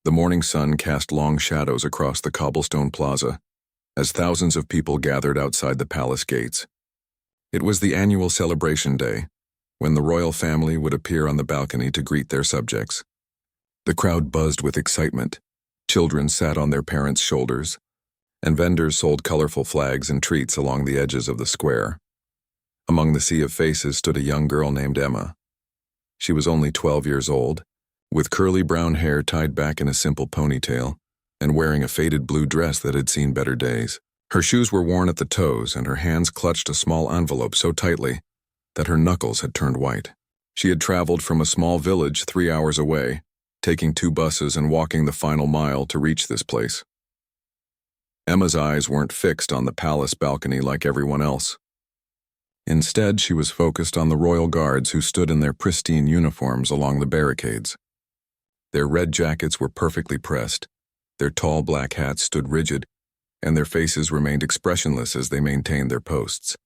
The morning sun cast long shadows across the cobblestone plaza as thousands of people gathered outside the palace gates. It was the annual celebration day, when the royal family would appear on the balcony to greet their subjects. The crowd buzzed with excitement. Children sat on their parents' shoulders, and vendors sold colorful flags and treats along the edges of the square. Among the sea of faces stood a young girl named Emma. She was only 12 years old, with curly brown hair tied back in a simple ponytail, and wearing a faded blue dress that had seen better days. Her shoes were worn at the toes, and her hands clutched a small envelope so tightly that her knuckles had turned white. She had traveled from a small village 3 hours away, taking 2 buses and walking the final mile to reach this place. Emma's eyes weren't fixed on the palace balcony like everyone else. Instead, she was focused on the royal guards who stood in their pristine uniforms along the barricades. Their red jackets were perfectly pressed, their tall black hats stood rigid, and their faces remained expressionless as they maintained their posts.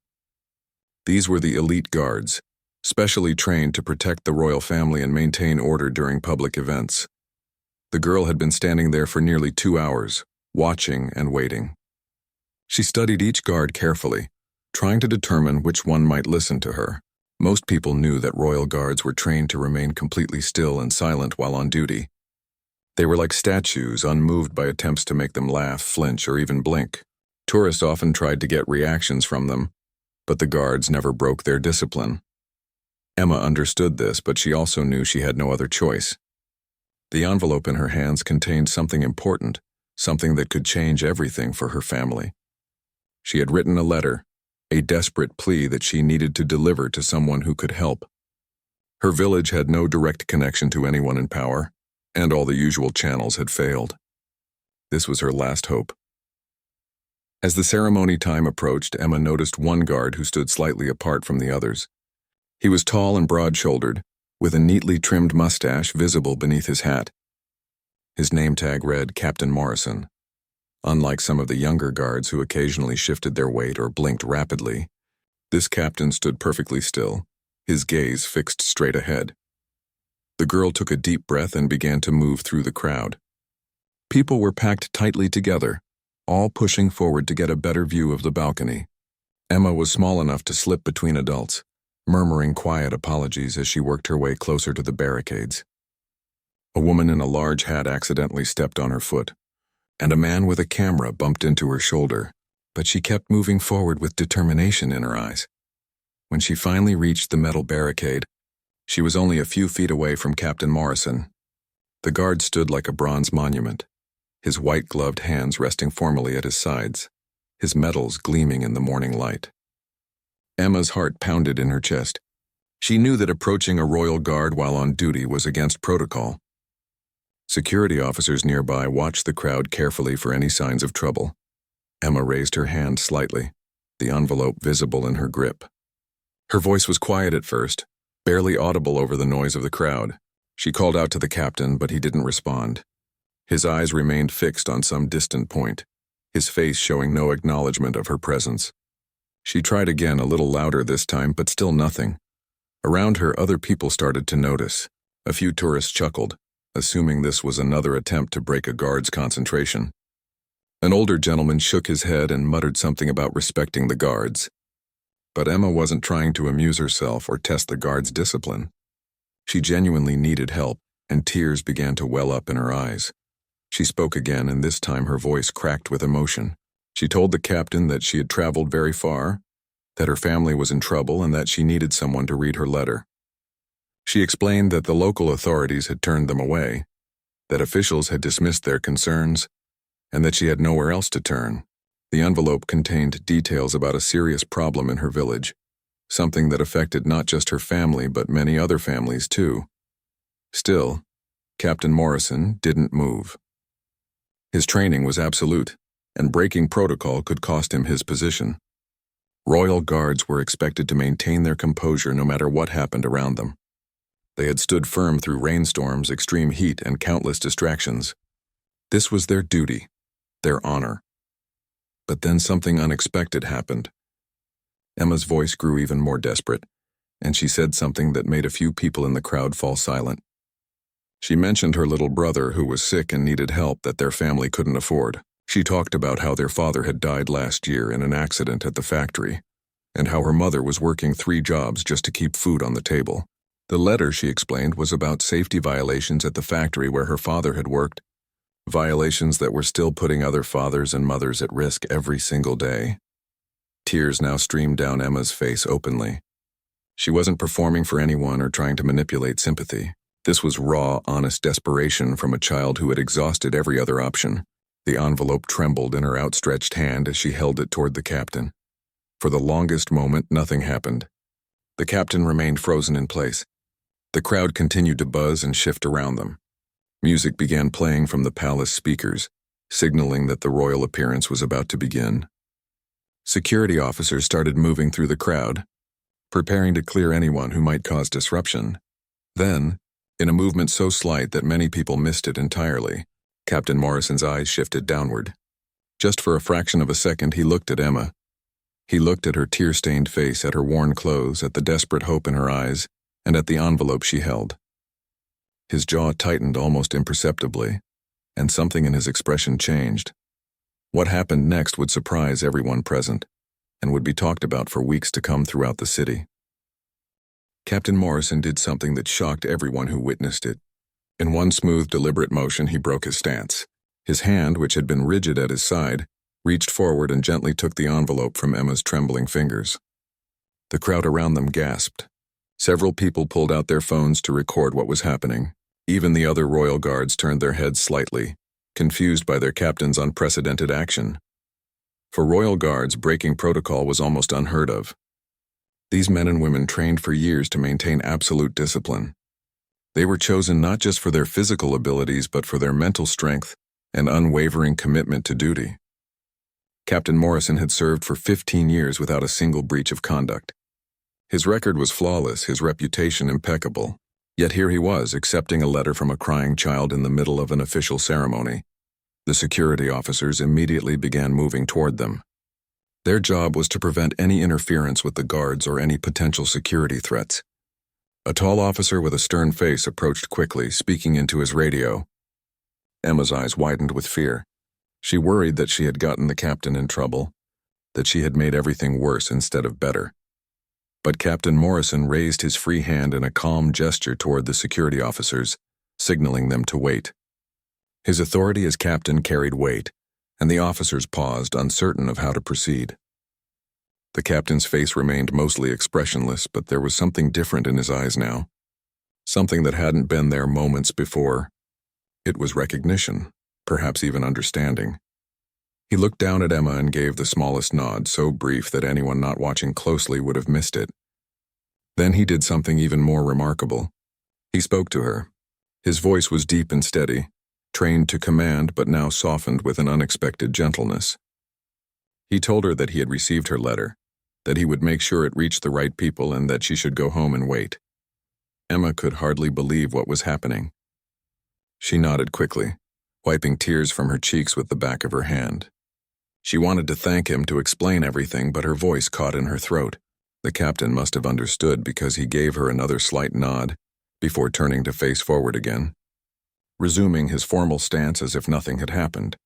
These were the elite guards, specially trained to protect the royal family and maintain order during public events. The girl had been standing there for nearly 2 hours, watching and waiting. She studied each guard carefully, trying to determine which one might listen to her. Most people knew that royal guards were trained to remain completely still and silent while on duty. They were like statues, unmoved by attempts to make them laugh, flinch, or even blink. Tourists often tried to get reactions from them, but the guards never broke their discipline. Emma understood this, but she also knew she had no other choice. The envelope in her hands contained something important, something that could change everything for her family. She had written a letter, a desperate plea that she needed to deliver to someone who could help. Her village had no direct connection to anyone in power, and all the usual channels had failed. This was her last hope. As the ceremony time approached, Emma noticed one guard who stood slightly apart from the others. He was tall and broad-shouldered, with a neatly trimmed mustache visible beneath his hat. His name tag read Captain Morrison. Unlike some of the younger guards who occasionally shifted their weight or blinked rapidly, this captain stood perfectly still, his gaze fixed straight ahead. The girl took a deep breath and began to move through the crowd. People were packed tightly together, all pushing forward to get a better view of the balcony. Emma was small enough to slip between adults, murmuring quiet apologies as she worked her way closer to the barricades. A woman in a large hat accidentally stepped on her foot, and a man with a camera bumped into her shoulder, but she kept moving forward with determination in her eyes. When she finally reached the metal barricade, she was only a few feet away from Captain Morrison. The guard stood like a bronze monument, his white-gloved hands resting formally at his sides, his medals gleaming in the morning light. Emma's heart pounded in her chest. She knew that approaching a royal guard while on duty was against protocol. Security officers nearby watched the crowd carefully for any signs of trouble. Emma raised her hand slightly, the envelope visible in her grip. Her voice was quiet at first, barely audible over the noise of the crowd. She called out to the captain, but he didn't respond. His eyes remained fixed on some distant point, his face showing no acknowledgement of her presence. She tried again, a little louder this time, but still nothing. Around her, other people started to notice. A few tourists chuckled, assuming this was another attempt to break a guard's concentration. An older gentleman shook his head and muttered something about respecting the guards. But Emma wasn't trying to amuse herself or test the guards' discipline. She genuinely needed help, and tears began to well up in her eyes. She spoke again, and this time her voice cracked with emotion. She told the captain that she had traveled very far, that her family was in trouble, and that she needed someone to read her letter. She explained that the local authorities had turned them away, that officials had dismissed their concerns, and that she had nowhere else to turn. The envelope contained details about a serious problem in her village, something that affected not just her family but many other families too. Still, Captain Morrison didn't move. His training was absolute, and breaking protocol could cost him his position. Royal guards were expected to maintain their composure no matter what happened around them. They had stood firm through rainstorms, extreme heat, and countless distractions. This was their duty, their honor. But then something unexpected happened. Emma's voice grew even more desperate, and she said something that made a few people in the crowd fall silent. She mentioned her little brother who was sick and needed help that their family couldn't afford. She talked about how their father had died last year in an accident at the factory, and how her mother was working 3 jobs just to keep food on the table. The letter, she explained, was about safety violations at the factory where her father had worked, violations that were still putting other fathers and mothers at risk every single day. Tears now streamed down Emma's face openly. She wasn't performing for anyone or trying to manipulate sympathy. This was raw, honest desperation from a child who had exhausted every other option. The envelope trembled in her outstretched hand as she held it toward the captain. For the longest moment, nothing happened. The captain remained frozen in place. The crowd continued to buzz and shift around them. Music began playing from the palace speakers, signaling that the royal appearance was about to begin. Security officers started moving through the crowd, preparing to clear anyone who might cause disruption. Then, in a movement so slight that many people missed it entirely, Captain Morrison's eyes shifted downward. Just for a fraction of a second, he looked at Emma. He looked at her tear-stained face, at her worn clothes, at the desperate hope in her eyes, and at the envelope she held. His jaw tightened almost imperceptibly, and something in his expression changed. What happened next would surprise everyone present, and would be talked about for weeks to come throughout the city. Captain Morrison did something that shocked everyone who witnessed it. In one smooth, deliberate motion, he broke his stance. His hand, which had been rigid at his side, reached forward and gently took the envelope from Emma's trembling fingers. The crowd around them gasped. Several people pulled out their phones to record what was happening. Even the other royal guards turned their heads slightly, confused by their captain's unprecedented action. For royal guards, breaking protocol was almost unheard of. These men and women trained for years to maintain absolute discipline. They were chosen not just for their physical abilities but for their mental strength and unwavering commitment to duty. Captain Morrison had served for 15 years without a single breach of conduct. His record was flawless, his reputation impeccable. Yet here he was, accepting a letter from a crying child in the middle of an official ceremony. The security officers immediately began moving toward them. Their job was to prevent any interference with the guards or any potential security threats. A tall officer with a stern face approached quickly, speaking into his radio. Emma's eyes widened with fear. She worried that she had gotten the captain in trouble, that she had made everything worse instead of better. But Captain Morrison raised his free hand in a calm gesture toward the security officers, signaling them to wait. His authority as captain carried weight, and the officers paused, uncertain of how to proceed. The captain's face remained mostly expressionless, but there was something different in his eyes now. Something that hadn't been there moments before. It was recognition, perhaps even understanding. He looked down at Emma and gave the smallest nod, so brief that anyone not watching closely would have missed it. Then he did something even more remarkable. He spoke to her. His voice was deep and steady, trained to command but now softened with an unexpected gentleness. He told her that he had received her letter, that he would make sure it reached the right people and that she should go home and wait. Emma could hardly believe what was happening. She nodded quickly, wiping tears from her cheeks with the back of her hand. She wanted to thank him, to explain everything, but her voice caught in her throat. The captain must have understood because he gave her another slight nod before turning to face forward again, resuming his formal stance as if nothing had happened.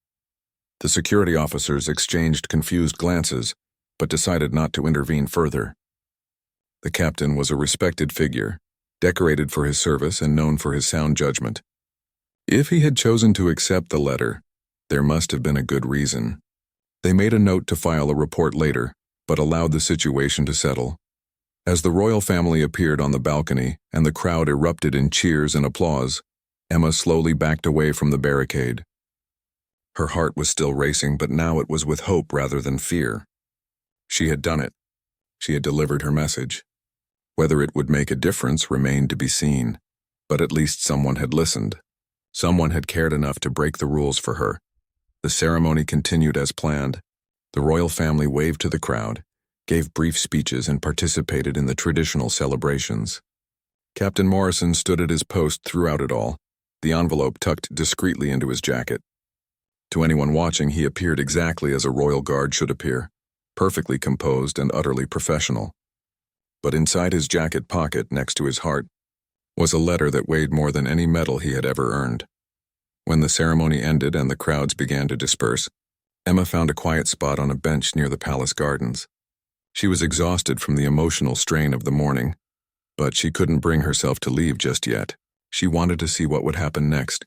The security officers exchanged confused glances, but decided not to intervene further. The captain was a respected figure, decorated for his service and known for his sound judgment. If he had chosen to accept the letter, there must have been a good reason. They made a note to file a report later, but allowed the situation to settle. As the royal family appeared on the balcony and the crowd erupted in cheers and applause, Emma slowly backed away from the barricade. Her heart was still racing, but now it was with hope rather than fear. She had done it. She had delivered her message. Whether it would make a difference remained to be seen, but at least someone had listened. Someone had cared enough to break the rules for her. The ceremony continued as planned. The royal family waved to the crowd, gave brief speeches, and participated in the traditional celebrations. Captain Morrison stood at his post throughout it all, the envelope tucked discreetly into his jacket. To anyone watching, he appeared exactly as a royal guard should appear, perfectly composed and utterly professional. But inside his jacket pocket, next to his heart, was a letter that weighed more than any medal he had ever earned. When the ceremony ended and the crowds began to disperse, Emma found a quiet spot on a bench near the palace gardens. She was exhausted from the emotional strain of the morning, but she couldn't bring herself to leave just yet. She wanted to see what would happen next,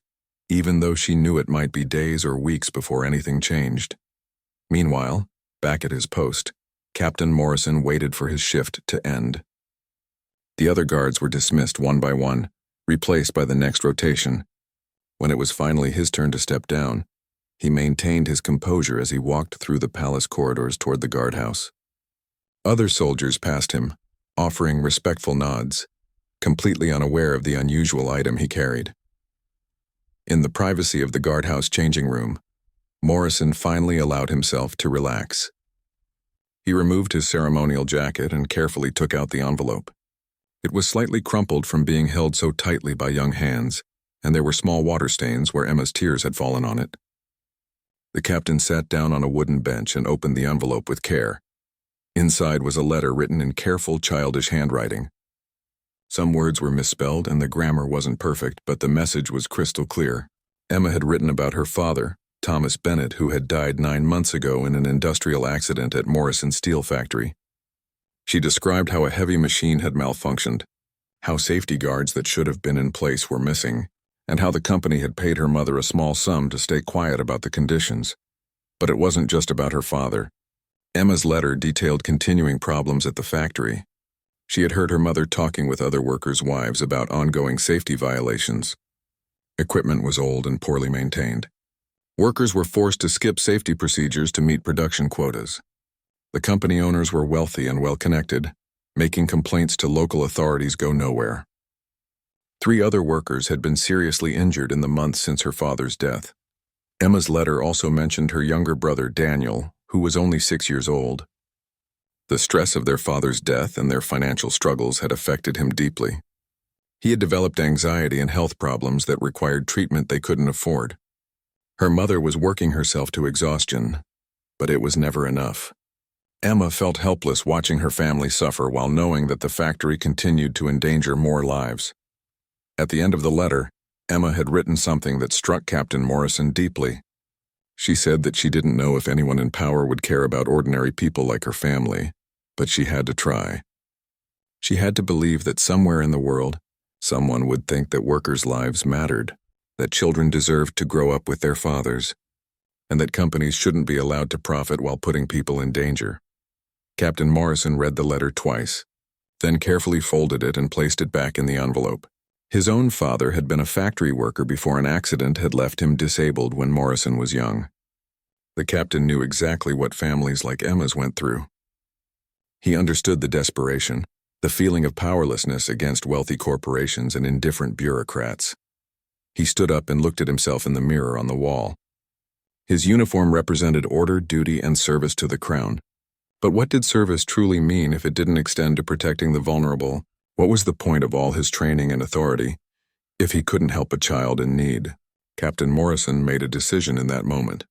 even though she knew it might be days or weeks before anything changed. Meanwhile, back at his post, Captain Morrison waited for his shift to end. The other guards were dismissed one by one, replaced by the next rotation. When it was finally his turn to step down, he maintained his composure as he walked through the palace corridors toward the guardhouse. Other soldiers passed him, offering respectful nods, completely unaware of the unusual item he carried. In the privacy of the guardhouse changing room, Morrison finally allowed himself to relax. He removed his ceremonial jacket and carefully took out the envelope. It was slightly crumpled from being held so tightly by young hands, and there were small water stains where Emma's tears had fallen on it. The captain sat down on a wooden bench and opened the envelope with care. Inside was a letter written in careful, childish handwriting. Some words were misspelled and the grammar wasn't perfect, but the message was crystal clear. Emma had written about her father, Thomas Bennett, who had died 9 months ago in an industrial accident at Morrison Steel Factory. She described how a heavy machine had malfunctioned, how safety guards that should have been in place were missing, and how the company had paid her mother a small sum to stay quiet about the conditions. But it wasn't just about her father. Emma's letter detailed continuing problems at the factory. She had heard her mother talking with other workers' wives about ongoing safety violations. Equipment was old and poorly maintained. Workers were forced to skip safety procedures to meet production quotas. The company owners were wealthy and well-connected, making complaints to local authorities go nowhere. 3 other workers had been seriously injured in the months since her father's death. Emma's letter also mentioned her younger brother, Daniel, who was only 6 years old. The stress of their father's death and their financial struggles had affected him deeply. He had developed anxiety and health problems that required treatment they couldn't afford. Her mother was working herself to exhaustion, but it was never enough. Emma felt helpless watching her family suffer while knowing that the factory continued to endanger more lives. At the end of the letter, Emma had written something that struck Captain Morrison deeply. She said that she didn't know if anyone in power would care about ordinary people like her family, but she had to try. She had to believe that somewhere in the world, someone would think that workers' lives mattered, that children deserved to grow up with their fathers, and that companies shouldn't be allowed to profit while putting people in danger. Captain Morrison read the letter twice, then carefully folded it and placed it back in the envelope. His own father had been a factory worker before an accident had left him disabled when Morrison was young. The captain knew exactly what families like Emma's went through. He understood the desperation, the feeling of powerlessness against wealthy corporations and indifferent bureaucrats. He stood up and looked at himself in the mirror on the wall. His uniform represented order, duty, and service to the crown. But what did service truly mean if it didn't extend to protecting the vulnerable? What was the point of all his training and authority if he couldn't help a child in need? Captain Morrison made a decision in that moment.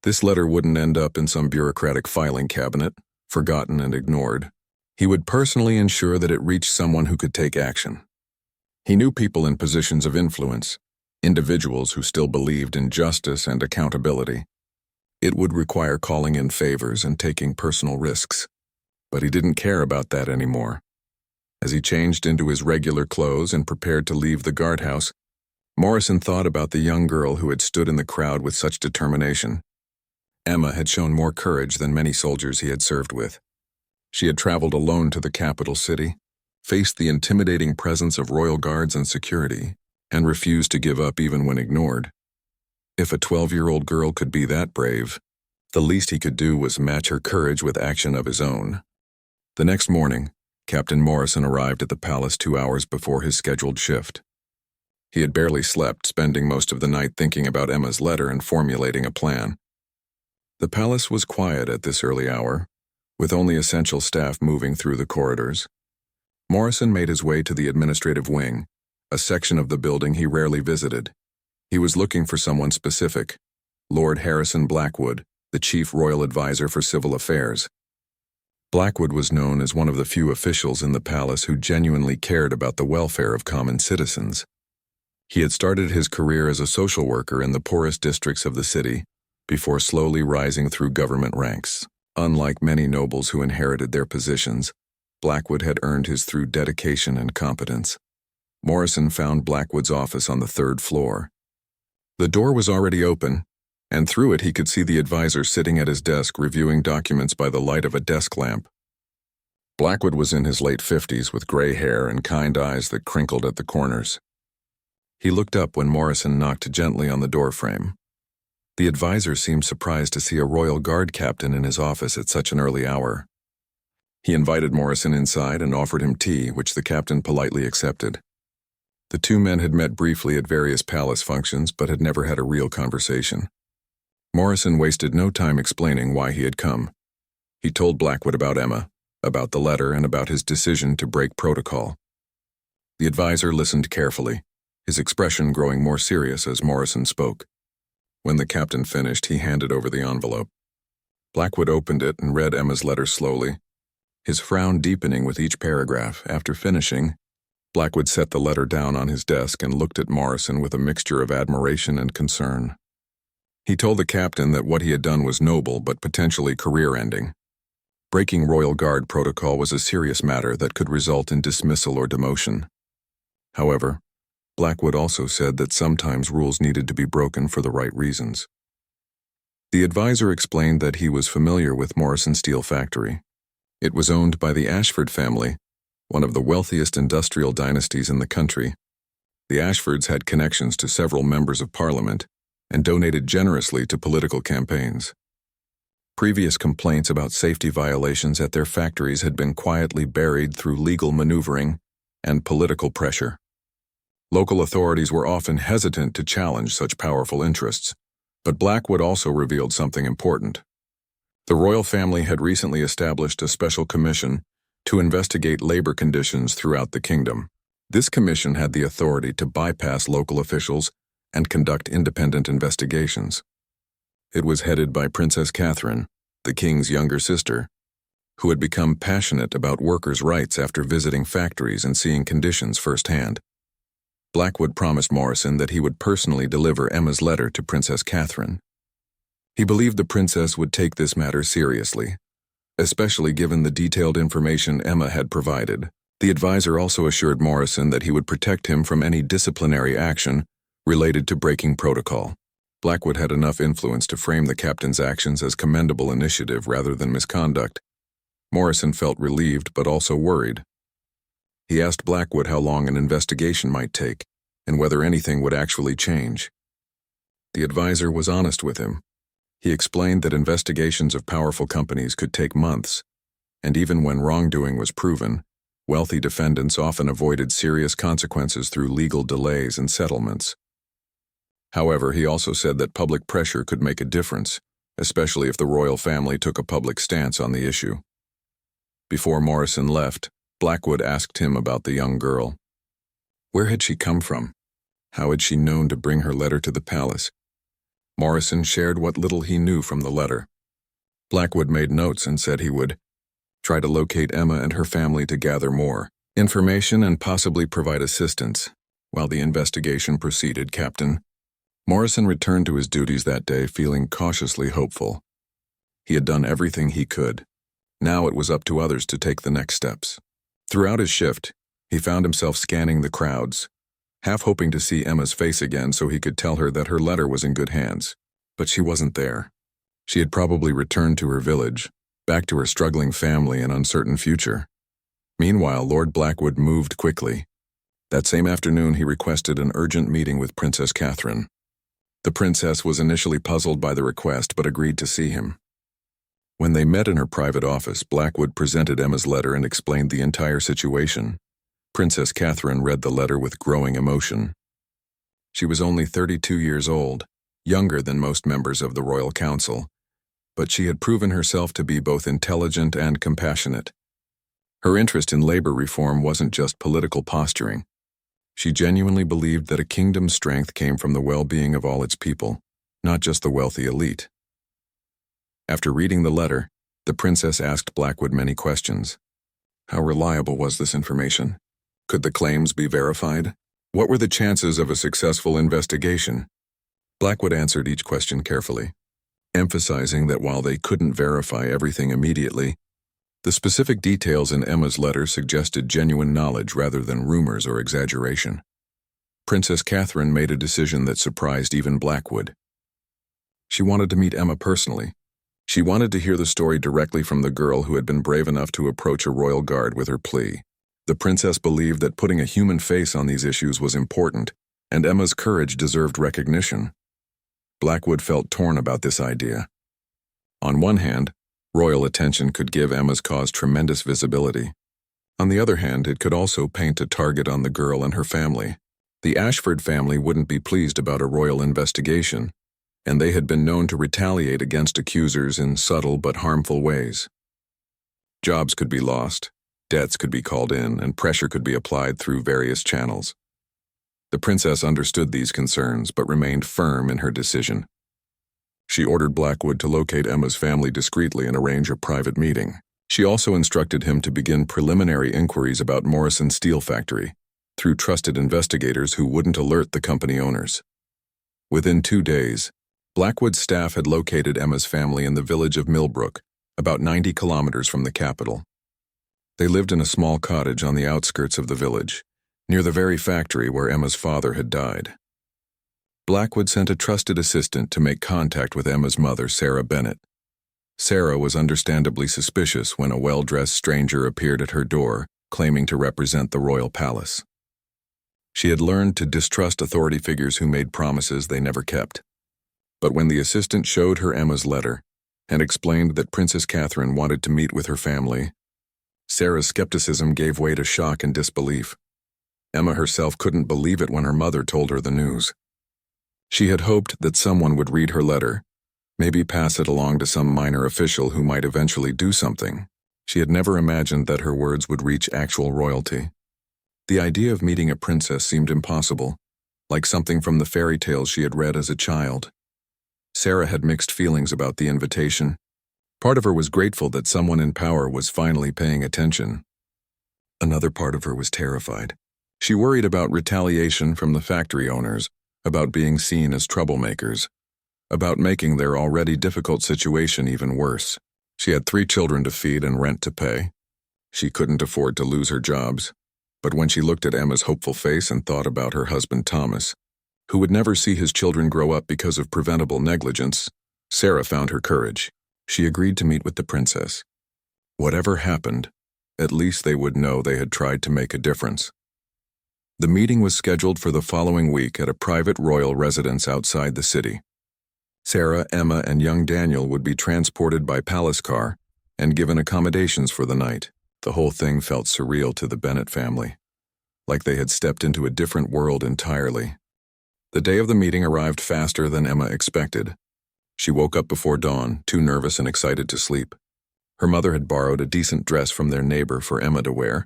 This letter wouldn't end up in some bureaucratic filing cabinet, forgotten and ignored. He would personally ensure that it reached someone who could take action. He knew people in positions of influence, individuals who still believed in justice and accountability. It would require calling in favors and taking personal risks, but he didn't care about that anymore. As he changed into his regular clothes and prepared to leave the guardhouse, Morrison thought about the young girl who had stood in the crowd with such determination. Emma had shown more courage than many soldiers he had served with. She had traveled alone to the capital city, faced the intimidating presence of royal guards and security, and refused to give up even when ignored. If a 12-year-old girl could be that brave, the least he could do was match her courage with action of his own. The next morning, Captain Morrison arrived at the palace 2 hours before his scheduled shift. He had barely slept, spending most of the night thinking about Emma's letter and formulating a plan. The palace was quiet at this early hour, with only essential staff moving through the corridors. Morrison made his way to the administrative wing, a section of the building he rarely visited. He was looking for someone specific, Lord Harrison Blackwood, the chief royal advisor for civil affairs. Blackwood was known as one of the few officials in the palace who genuinely cared about the welfare of common citizens. He had started his career as a social worker in the poorest districts of the city, before slowly rising through government ranks. Unlike many nobles who inherited their positions, Blackwood had earned his through dedication and competence. Morrison found Blackwood's office on the 3rd floor. The door was already open, and through it he could see the advisor sitting at his desk reviewing documents by the light of a desk lamp. Blackwood was in his late 50s with gray hair and kind eyes that crinkled at the corners. He looked up when Morrison knocked gently on the doorframe. The advisor seemed surprised to see a Royal Guard captain in his office at such an early hour. He invited Morrison inside and offered him tea, which the captain politely accepted. The two men had met briefly at various palace functions but had never had a real conversation. Morrison wasted no time explaining why he had come. He told Blackwood about Emma, about the letter, and about his decision to break protocol. The advisor listened carefully, his expression growing more serious as Morrison spoke. When the captain finished, he handed over the envelope. Blackwood opened it and read Emma's letter slowly, his frown deepening with each paragraph. After finishing, Blackwood set the letter down on his desk and looked at Morrison with a mixture of admiration and concern. He told the captain that what he had done was noble but potentially career-ending. Breaking Royal Guard protocol was a serious matter that could result in dismissal or demotion. However, Blackwood also said that sometimes rules needed to be broken for the right reasons. The advisor explained that he was familiar with Morrison Steel Factory. It was owned by the Ashford family, one of the wealthiest industrial dynasties in the country. The Ashfords had connections to several members of Parliament and donated generously to political campaigns. Previous complaints about safety violations at their factories had been quietly buried through legal maneuvering and political pressure. Local authorities were often hesitant to challenge such powerful interests, but Blackwood also revealed something important. The royal family had recently established a special commission to investigate labor conditions throughout the kingdom. This commission had the authority to bypass local officials and conduct independent investigations. It was headed by Princess Catherine, the king's younger sister, who had become passionate about workers' rights after visiting factories and seeing conditions firsthand. Blackwood promised Morrison that he would personally deliver Emma's letter to Princess Catherine. He believed the princess would take this matter seriously, especially given the detailed information Emma had provided. The advisor also assured Morrison that he would protect him from any disciplinary action related to breaking protocol. Blackwood had enough influence to frame the captain's actions as commendable initiative rather than misconduct. Morrison felt relieved but also worried. He asked Blackwood how long an investigation might take and whether anything would actually change. The advisor was honest with him. He explained that investigations of powerful companies could take months, and even when wrongdoing was proven, wealthy defendants often avoided serious consequences through legal delays and settlements. However, he also said that public pressure could make a difference, especially if the royal family took a public stance on the issue. Before Morrison left, Blackwood asked him about the young girl. Where had she come from? How had she known to bring her letter to the palace? Morrison shared what little he knew from the letter. Blackwood made notes and said he would try to locate Emma and her family to gather more information and possibly provide assistance. While the investigation proceeded, Captain Morrison returned to his duties that day feeling cautiously hopeful. He had done everything he could. Now it was up to others to take the next steps. Throughout his shift, he found himself scanning the crowds, half hoping to see Emma's face again so he could tell her that her letter was in good hands. But she wasn't there. She had probably returned to her village, back to her struggling family and uncertain future. Meanwhile, Lord Blackwood moved quickly. That same afternoon, he requested an urgent meeting with Princess Catherine. The princess was initially puzzled by the request but agreed to see him. When they met in her private office, Blackwood presented Emma's letter and explained the entire situation. Princess Catherine read the letter with growing emotion. She was only 32 years old, younger than most members of the royal council, but she had proven herself to be both intelligent and compassionate. Her interest in labor reform wasn't just political posturing. She genuinely believed that a kingdom's strength came from the well-being of all its people, not just the wealthy elite. After reading the letter, The princess asked Blackwood many questions. How reliable was this information? Could the claims be verified? What were the chances of a successful investigation? Blackwood answered each question carefully, emphasizing that while they couldn't verify everything immediately, the specific details in Emma's letter suggested genuine knowledge rather than rumors or exaggeration. Princess Catherine made a decision that surprised even Blackwood. She wanted to meet Emma personally. She wanted to hear the story directly from the girl who had been brave enough to approach a royal guard with her plea. The princess believed that putting a human face on these issues was important, and Emma's courage deserved recognition. Blackwood felt torn about this idea. On one hand, royal attention could give Emma's cause tremendous visibility. On the other hand, it could also paint a target on the girl and her family. The Ashford family wouldn't be pleased about a royal investigation, and they had been known to retaliate against accusers in subtle but harmful ways. Jobs could be lost, debts could be called in, and pressure could be applied through various channels. The princess understood these concerns but remained firm in her decision. She ordered Blackwood to locate Emma's family discreetly and arrange a private meeting. She also instructed him to begin preliminary inquiries about Morrison Steel Factory through trusted investigators who wouldn't alert the company owners. Within 2 days, Blackwood's staff had located Emma's family in the village of Millbrook, about 90 kilometers from the capital. They lived in a small cottage on the outskirts of the village, near the very factory where Emma's father had died. Blackwood sent a trusted assistant to make contact with Emma's mother, Sarah Bennett. Sarah was understandably suspicious when a well-dressed stranger appeared at her door, claiming to represent the royal palace. She had learned to distrust authority figures who made promises they never kept. But when the assistant showed her Emma's letter and explained that Princess Catherine wanted to meet with her family, Sarah's skepticism gave way to shock and disbelief. Emma herself couldn't believe it when her mother told her the news. She had hoped that someone would read her letter, maybe pass it along to some minor official who might eventually do something. She had never imagined that her words would reach actual royalty. The idea of meeting a princess seemed impossible, like something from the fairy tales she had read as a child. Sarah had mixed feelings about the invitation. Part of her was grateful that someone in power was finally paying attention. Another part of her was terrified. She worried about retaliation from the factory owners, about being seen as troublemakers, about making their already difficult situation even worse. She had 3 children to feed and rent to pay. She couldn't afford to lose her jobs. But when she looked at Emma's hopeful face and thought about her husband Thomas, who would never see his children grow up because of preventable negligence, Sarah found her courage. She agreed to meet with the princess. Whatever happened, at least they would know they had tried to make a difference. The meeting was scheduled for the following week at a private royal residence outside the city. Sarah, Emma, and young Daniel would be transported by palace car and given accommodations for the night. The whole thing felt surreal to the Bennett family, like they had stepped into a different world entirely. The day of the meeting arrived faster than Emma expected. She woke up before dawn, too nervous and excited to sleep. Her mother had borrowed a decent dress from their neighbor for Emma to wear,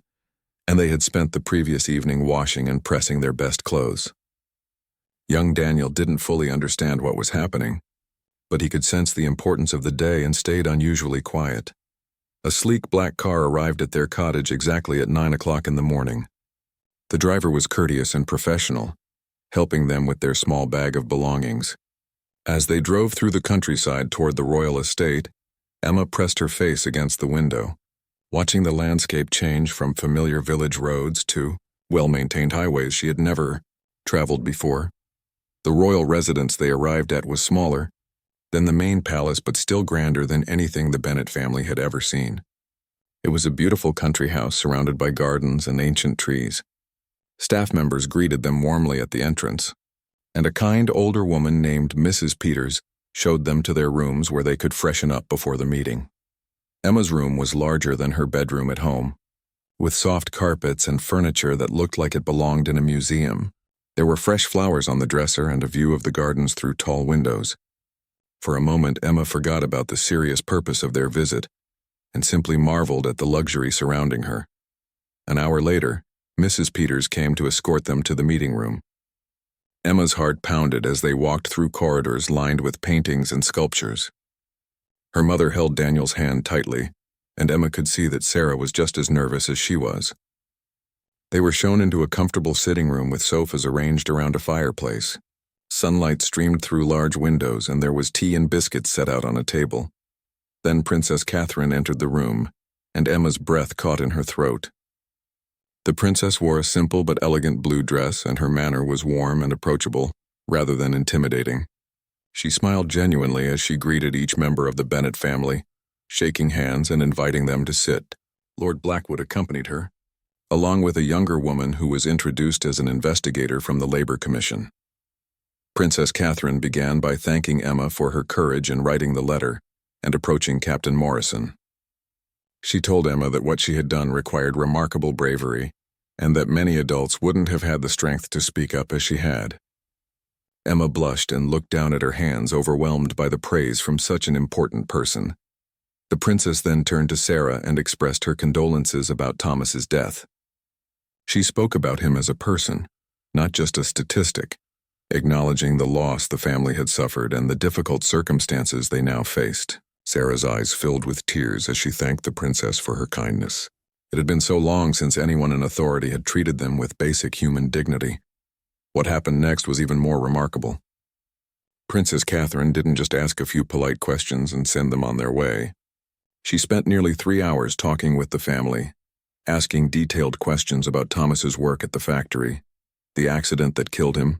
and they had spent the previous evening washing and pressing their best clothes. Young Daniel didn't fully understand what was happening, but he could sense the importance of the day and stayed unusually quiet. A sleek black car arrived at their cottage exactly at 9 o'clock in the morning. The driver was courteous and professional, helping them with their small bag of belongings. As they drove through the countryside toward the royal estate, Emma pressed her face against the window, watching the landscape change from familiar village roads to well-maintained highways she had never traveled before. The royal residence they arrived at was smaller than the main palace, but still grander than anything the Bennett family had ever seen. It was a beautiful country house surrounded by gardens and ancient trees. Staff members greeted them warmly at the entrance, and a kind older woman named Mrs. Peters showed them to their rooms where they could freshen up before the meeting. Emma's room was larger than her bedroom at home, with soft carpets and furniture that looked like it belonged in a museum. There were fresh flowers on the dresser and a view of the gardens through tall windows. For a moment, Emma forgot about the serious purpose of their visit and simply marveled at the luxury surrounding her. An hour later, Mrs. Peters came to escort them to the meeting room. Emma's heart pounded as they walked through corridors lined with paintings and sculptures. Her mother held Daniel's hand tightly, and Emma could see that Sarah was just as nervous as she was. They were shown into a comfortable sitting room with sofas arranged around a fireplace. Sunlight streamed through large windows, and there was tea and biscuits set out on a table. Then Princess Catherine entered the room, and Emma's breath caught in her throat. The princess wore a simple but elegant blue dress, and her manner was warm and approachable, rather than intimidating. She smiled genuinely as she greeted each member of the Bennet family, shaking hands and inviting them to sit. Lord Blackwood accompanied her, along with a younger woman who was introduced as an investigator from the Labor Commission. Princess Catherine began by thanking Emma for her courage in writing the letter and approaching Captain Morrison. She told Emma that what she had done required remarkable bravery, and that many adults wouldn't have had the strength to speak up as she had. Emma blushed and looked down at her hands, overwhelmed by the praise from such an important person. The princess then turned to Sarah and expressed her condolences about Thomas's death. She spoke about him as a person, not just a statistic, acknowledging the loss the family had suffered and the difficult circumstances they now faced. Sarah's eyes filled with tears as she thanked the princess for her kindness. It had been so long since anyone in authority had treated them with basic human dignity. What happened next was even more remarkable. Princess Catherine didn't just ask a few polite questions and send them on their way. She spent nearly 3 hours talking with the family, asking detailed questions about Thomas's work at the factory, the accident that killed him,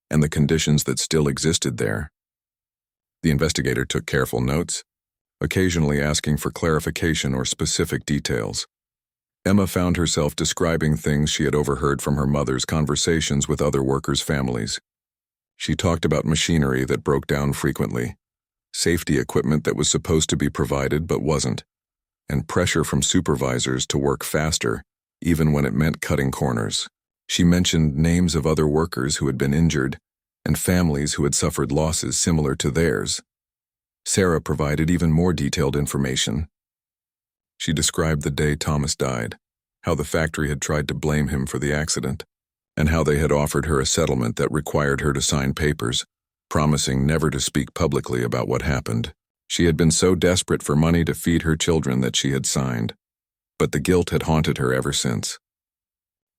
and the conditions that still existed there. The investigator took careful notes, occasionally asking for clarification or specific details. Emma found herself describing things she had overheard from her mother's conversations with other workers' families. She talked about machinery that broke down frequently, safety equipment that was supposed to be provided but wasn't, and pressure from supervisors to work faster, even when it meant cutting corners. She mentioned names of other workers who had been injured and families who had suffered losses similar to theirs. Sarah provided even more detailed information. She described the day Thomas died, how the factory had tried to blame him for the accident, and how they had offered her a settlement that required her to sign papers, promising never to speak publicly about what happened. She had been so desperate for money to feed her children that she had signed, but the guilt had haunted her ever since.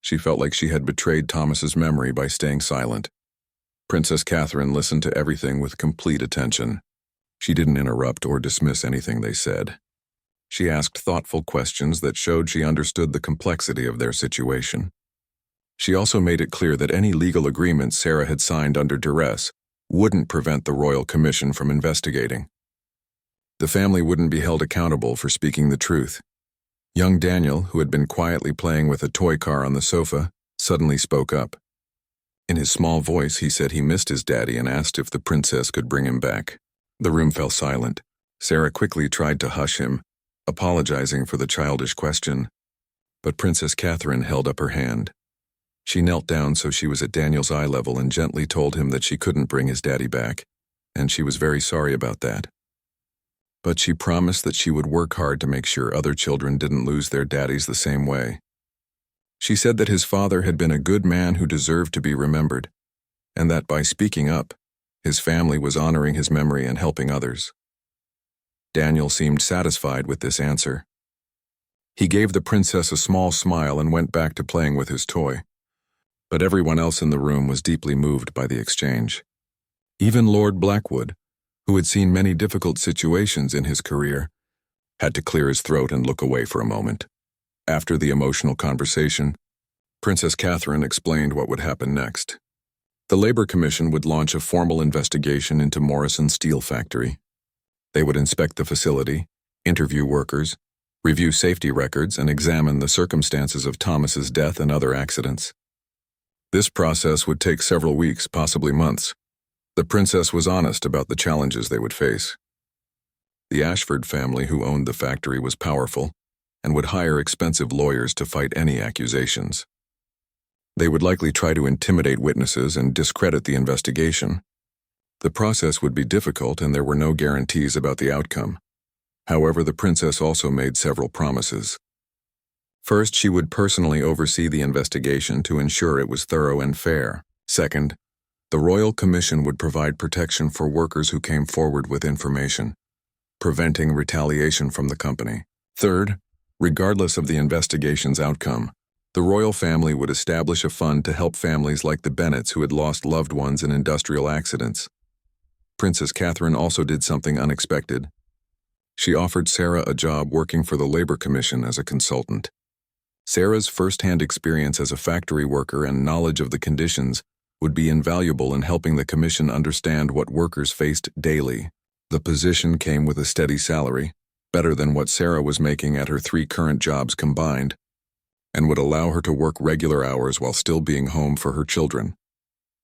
She felt like she had betrayed Thomas's memory by staying silent. Princess Catherine listened to everything with complete attention. She didn't interrupt or dismiss anything they said. She asked thoughtful questions that showed she understood the complexity of their situation. She also made it clear that any legal agreement Sarah had signed under duress wouldn't prevent the Royal Commission from investigating. The family wouldn't be held accountable for speaking the truth. Young Daniel, who had been quietly playing with a toy car on the sofa, suddenly spoke up. In his small voice, he said he missed his daddy and asked if the princess could bring him back. The room fell silent. Sarah quickly tried to hush him, apologizing for the childish question, but Princess Catherine held up her hand. She knelt down so she was at Daniel's eye level and gently told him that she couldn't bring his daddy back, and she was very sorry about that. But she promised that she would work hard to make sure other children didn't lose their daddies the same way. She said that his father had been a good man who deserved to be remembered, and that by speaking up, his family was honoring his memory and helping others. Daniel seemed satisfied with this answer. He gave the princess a small smile and went back to playing with his toy. But everyone else in the room was deeply moved by the exchange. Even Lord Blackwood, who had seen many difficult situations in his career, had to clear his throat and look away for a moment. After the emotional conversation, Princess Catherine explained what would happen next. The Labor Commission would launch a formal investigation into Morrison's steel factory. They would inspect the facility, interview workers, review safety records, and examine the circumstances of Thomas's death and other accidents. This process would take several weeks, possibly months. The princess was honest about the challenges they would face. The Ashford family who owned the factory was powerful and would hire expensive lawyers to fight any accusations. They would likely try to intimidate witnesses and discredit the investigation. The process would be difficult and there were no guarantees about the outcome. However, the princess also made several promises. First, she would personally oversee the investigation to ensure it was thorough and fair. Second, the Royal Commission would provide protection for workers who came forward with information. preventing retaliation from the company. Third, regardless of the investigation's outcome, the royal family would establish a fund to help families like the Bennets who had lost loved ones in industrial accidents. Princess Catherine also did something unexpected. She offered Sarah a job working for the Labor Commission as a consultant. Sarah's first-hand experience as a factory worker and knowledge of the conditions would be invaluable in helping the commission understand what workers faced daily. The position came with a steady salary, better than what Sarah was making at her 3 current jobs combined, and would allow her to work regular hours while still being home for her children.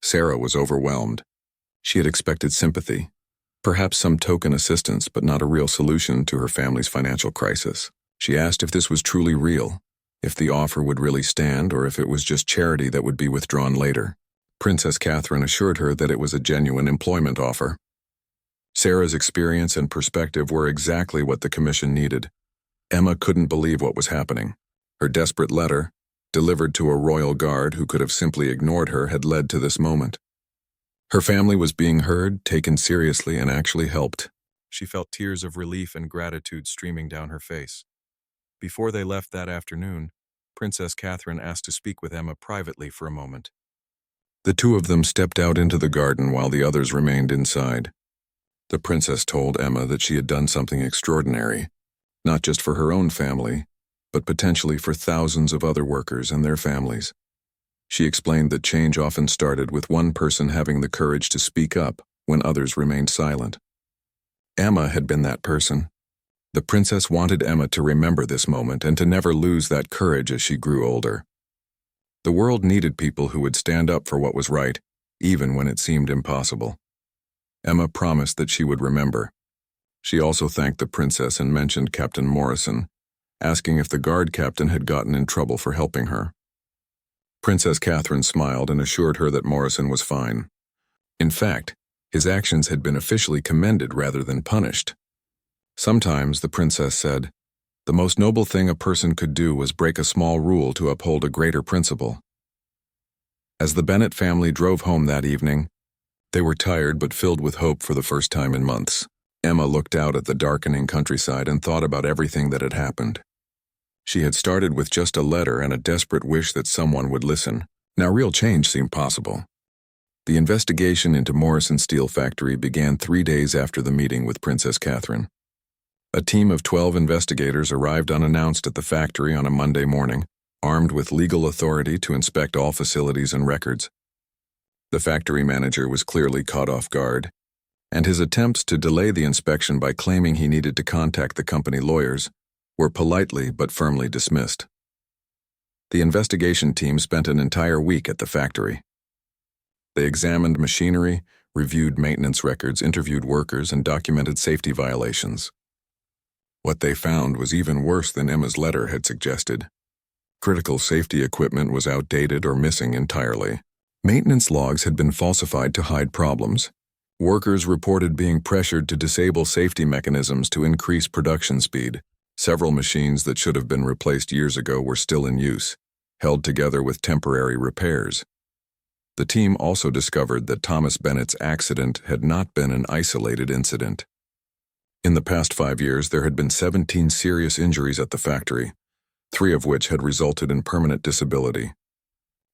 Sarah was overwhelmed. She had expected sympathy, perhaps some token assistance, but not a real solution to her family's financial crisis. She asked if this was truly real, if the offer would really stand, or if it was just charity that would be withdrawn later. Princess Catherine assured her that it was a genuine employment offer. Sarah's experience and perspective were exactly what the commission needed. Emma couldn't believe what was happening. Her desperate letter, delivered to a royal guard who could have simply ignored her, had led to this moment. Her family was being heard, taken seriously, and actually helped. She felt tears of relief and gratitude streaming down her face. Before they left that afternoon, Princess Catherine asked to speak with Emma privately for a moment. The two of them stepped out into the garden while the others remained inside. The princess told Emma that she had done something extraordinary, not just for her own family, but potentially for thousands of other workers and their families. She explained that change often started with one person having the courage to speak up when others remained silent. Emma had been that person. The princess wanted Emma to remember this moment and to never lose that courage as she grew older. The world needed people who would stand up for what was right, even when it seemed impossible. Emma promised that she would remember. She also thanked the princess and mentioned Captain Morrison, asking if the guard captain had gotten in trouble for helping her. Princess Catherine smiled and assured her that Morrison was fine. In fact, his actions had been officially commended rather than punished. Sometimes, the princess said, the most noble thing a person could do was break a small rule to uphold a greater principle. As the Bennet family drove home that evening, they were tired but filled with hope for the first time in months. Emma looked out at the darkening countryside and thought about everything that had happened. She had started with just a letter and a desperate wish that someone would listen. Now real change seemed possible. The investigation into Morrison Steel Factory began 3 days after the meeting with Princess Catherine. A team of 12 investigators arrived unannounced at the factory on a Monday morning, armed with legal authority to inspect all facilities and records. The factory manager was clearly caught off guard, and his attempts to delay the inspection by claiming he needed to contact the company lawyers were politely but firmly dismissed. The investigation team spent an entire week at the factory. They examined machinery, reviewed maintenance records, interviewed workers, and documented safety violations. What they found was even worse than Emma's letter had suggested. Critical safety equipment was outdated or missing entirely. Maintenance logs had been falsified to hide problems. Workers reported being pressured to disable safety mechanisms to increase production speed. Several machines that should have been replaced years ago were still in use, held together with temporary repairs. The team also discovered that Thomas Bennett's accident had not been an isolated incident. In the past 5 years, there had been 17 serious injuries at the factory, 3 of which had resulted in permanent disability.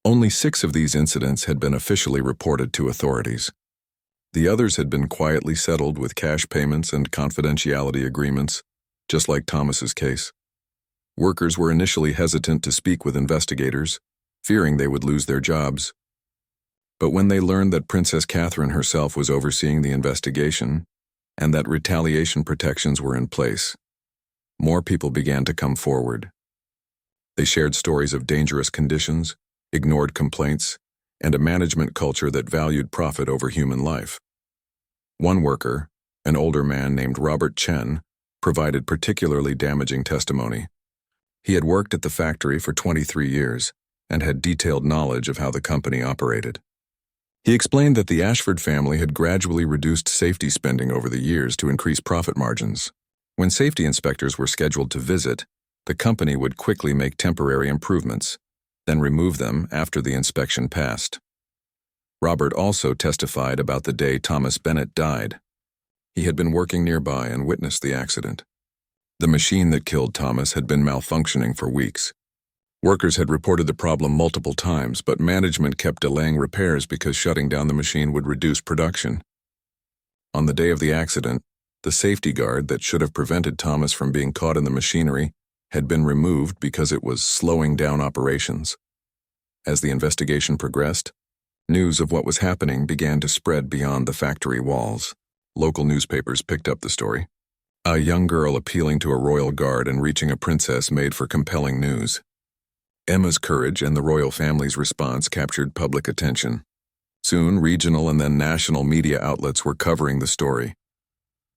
Only 6 of these incidents had been officially reported to authorities. The others had been quietly settled with cash payments and confidentiality agreements, just like Thomas's case. Workers were initially hesitant to speak with investigators, fearing they would lose their jobs. But when they learned that Princess Catherine herself was overseeing the investigation, and that retaliation protections were in place, more people began to come forward. They shared stories of dangerous conditions, ignored complaints, and a management culture that valued profit over human life. One worker, an older man named Robert Chen, provided particularly damaging testimony. He had worked at the factory for 23 years and had detailed knowledge of how the company operated. He explained that the Ashford family had gradually reduced safety spending over the years to increase profit margins. When safety inspectors were scheduled to visit, the company would quickly make temporary improvements, then remove them after the inspection passed. Robert also testified about the day Thomas Bennet died. He had been working nearby and witnessed the accident. The machine that killed Thomas had been malfunctioning for weeks. Workers had reported the problem multiple times, but management kept delaying repairs because shutting down the machine would reduce production. On the day of the accident, the safety guard that should have prevented Thomas from being caught in the machinery had been removed because it was slowing down operations. As the investigation progressed, news of what was happening began to spread beyond the factory walls. Local newspapers picked up the story. A young girl appealing to a royal guard and reaching a princess made for compelling news. Emma's courage and the royal family's response captured public attention. Soon, regional and then national media outlets were covering the story.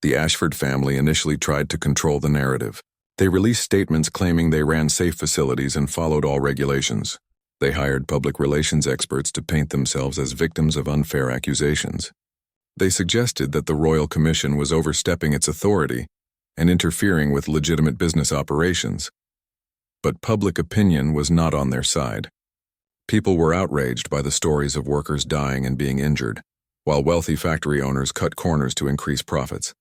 The Ashford family initially tried to control the narrative. They released statements claiming they ran safe facilities and followed all regulations. They hired public relations experts to paint themselves as victims of unfair accusations. They suggested that the Royal Commission was overstepping its authority and interfering with legitimate business operations. But public opinion was not on their side. People were outraged by the stories of workers dying and being injured, while wealthy factory owners cut corners to increase profits.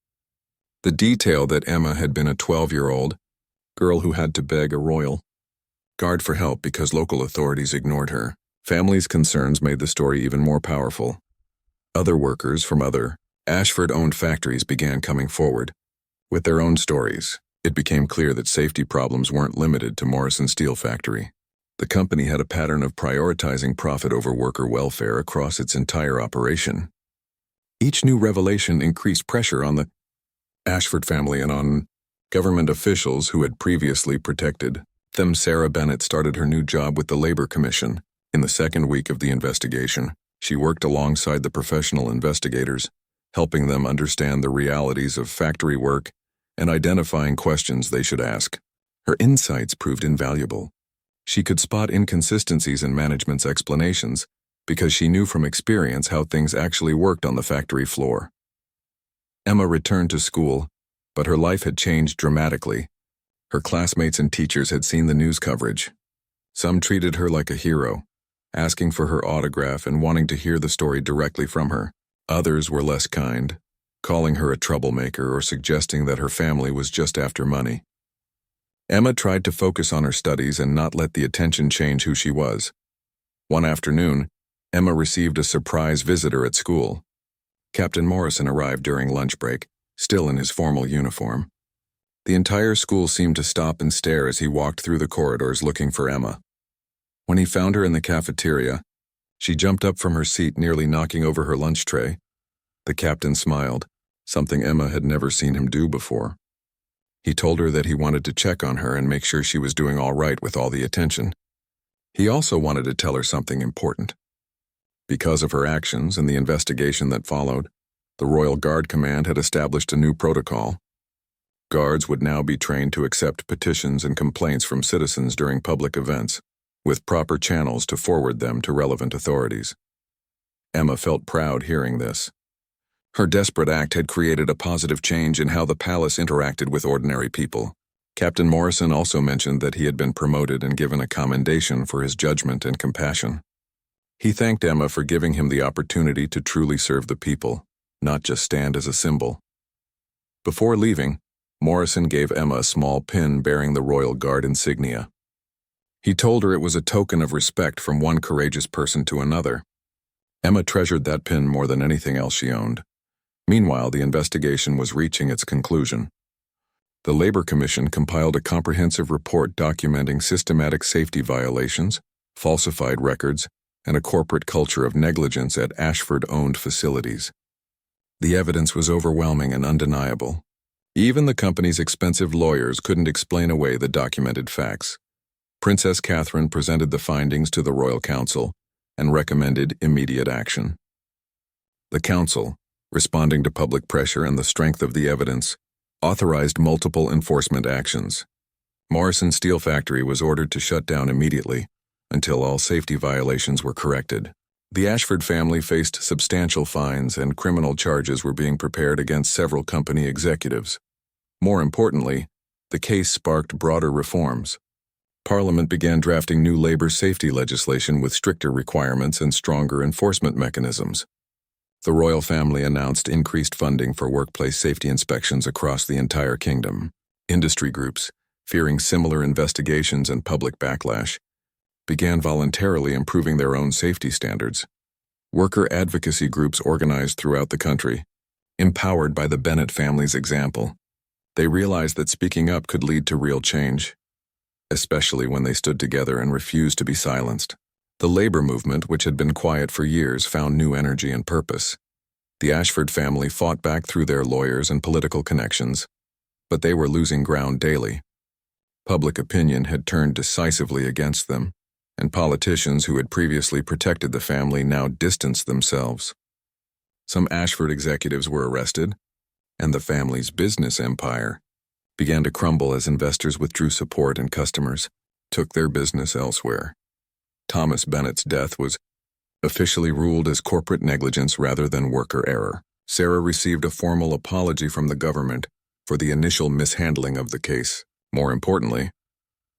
The detail that Emma had been a 12-year-old girl who had to beg a royal guard for help because local authorities ignored her. Family's concerns made the story even more powerful. Other workers from other Ashford-owned factories began coming forward with their own stories. It became clear that safety problems weren't limited to Morrison Steel Factory. The company had a pattern of prioritizing profit over worker welfare across its entire operation. Each new revelation increased pressure on the Ashford family and on government officials who had previously protected them. Sarah Bennett started her new job with the Labor Commission. In the second week of the investigation, she worked alongside the professional investigators, helping them understand the realities of factory work and identifying questions they should ask. Her insights proved invaluable. She could spot inconsistencies in management's explanations because she knew from experience how things actually worked on the factory floor. Emma returned to school, but her life had changed dramatically. Her classmates and teachers had seen the news coverage. Some treated her like a hero, asking for her autograph and wanting to hear the story directly from her. Others were less kind, calling her a troublemaker or suggesting that her family was just after money. Emma tried to focus on her studies and not let the attention change who she was. One afternoon, Emma received a surprise visitor at school. Captain Morrison arrived during lunch break, still in his formal uniform. The entire school seemed to stop and stare as he walked through the corridors looking for Emma. When he found her in the cafeteria, she jumped up from her seat, nearly knocking over her lunch tray. The captain smiled, something Emma had never seen him do before. He told her that he wanted to check on her and make sure she was doing all right with all the attention. He also wanted to tell her something important. Because of her actions and the investigation that followed, the Royal Guard Command had established a new protocol. Guards would now be trained to accept petitions and complaints from citizens during public events, with proper channels to forward them to relevant authorities. Emma felt proud hearing this. Her desperate act had created a positive change in how the palace interacted with ordinary people. Captain Morrison also mentioned that he had been promoted and given a commendation for his judgment and compassion. He thanked Emma for giving him the opportunity to truly serve the people, not just stand as a symbol. Before leaving, Morrison gave Emma a small pin bearing the Royal Guard insignia. He told her it was a token of respect from one courageous person to another. Emma treasured that pin more than anything else she owned. Meanwhile, the investigation was reaching its conclusion. The Labor Commission compiled a comprehensive report documenting systematic safety violations, falsified records, and a corporate culture of negligence at Ashford-owned facilities. The evidence was overwhelming and undeniable. Even the company's expensive lawyers couldn't explain away the documented facts. Princess Catherine presented the findings to the Royal Council and recommended immediate action. The Council, responding to public pressure and the strength of the evidence, authorized multiple enforcement actions. Morrison Steel Factory was ordered to shut down immediately until all safety violations were corrected. The Ashford family faced substantial fines and criminal charges were being prepared against several company executives. More importantly, the case sparked broader reforms. Parliament began drafting new labor safety legislation with stricter requirements and stronger enforcement mechanisms. The royal family announced increased funding for workplace safety inspections across the entire kingdom. Industry groups, fearing similar investigations and public backlash, began voluntarily improving their own safety standards. Worker advocacy groups organized throughout the country, empowered by the Bennett family's example. They realized that speaking up could lead to real change, especially when they stood together and refused to be silenced. The labor movement, which had been quiet for years, found new energy and purpose. The Ashford family fought back through their lawyers and political connections, but they were losing ground daily. Public opinion had turned decisively against them, and politicians who had previously protected the family now distanced themselves. Some Ashford executives were arrested, and the family's business empire began to crumble as investors withdrew support and customers took their business elsewhere. Thomas Bennett's death was officially ruled as corporate negligence rather than worker error. Sarah received a formal apology from the government for the initial mishandling of the case. More importantly,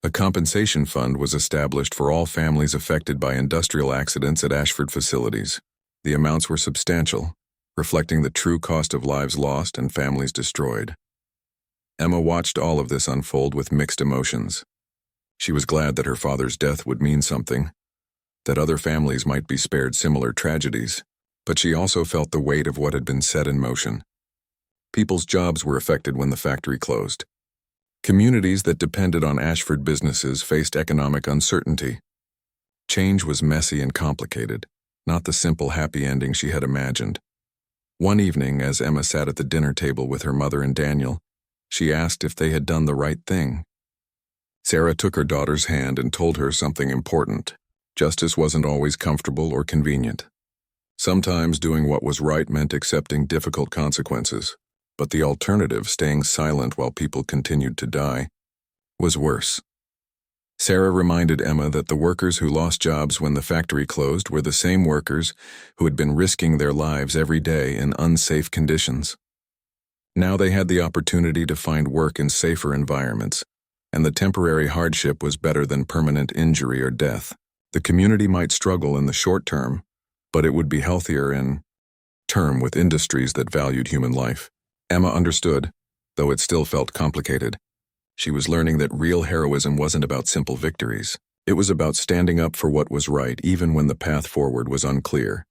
a compensation fund was established for all families affected by industrial accidents at Ashford facilities. The amounts were substantial, reflecting the true cost of lives lost and families destroyed. Emma watched all of this unfold with mixed emotions. She was glad that her father's death would mean something, that other families might be spared similar tragedies, but she also felt the weight of what had been set in motion. People's jobs were affected when the factory closed. Communities that depended on Ashford businesses faced economic uncertainty. Change was messy and complicated, not the simple happy ending she had imagined. One evening, as Emma sat at the dinner table with her mother and Daniel, she asked if they had done the right thing. Sarah took her daughter's hand and told her something important. Justice wasn't always comfortable or convenient. Sometimes doing what was right meant accepting difficult consequences, but the alternative, staying silent while people continued to die, was worse. Sarah reminded Emma that the workers who lost jobs when the factory closed were the same workers who had been risking their lives every day in unsafe conditions. Now they had the opportunity to find work in safer environments, and the temporary hardship was better than permanent injury or death. The community might struggle in the short term, but it would be healthier in term with industries that valued human life. Emma understood, though it still felt complicated. She was learning that real heroism wasn't about simple victories. It was about standing up for what was right even when the path forward was unclear,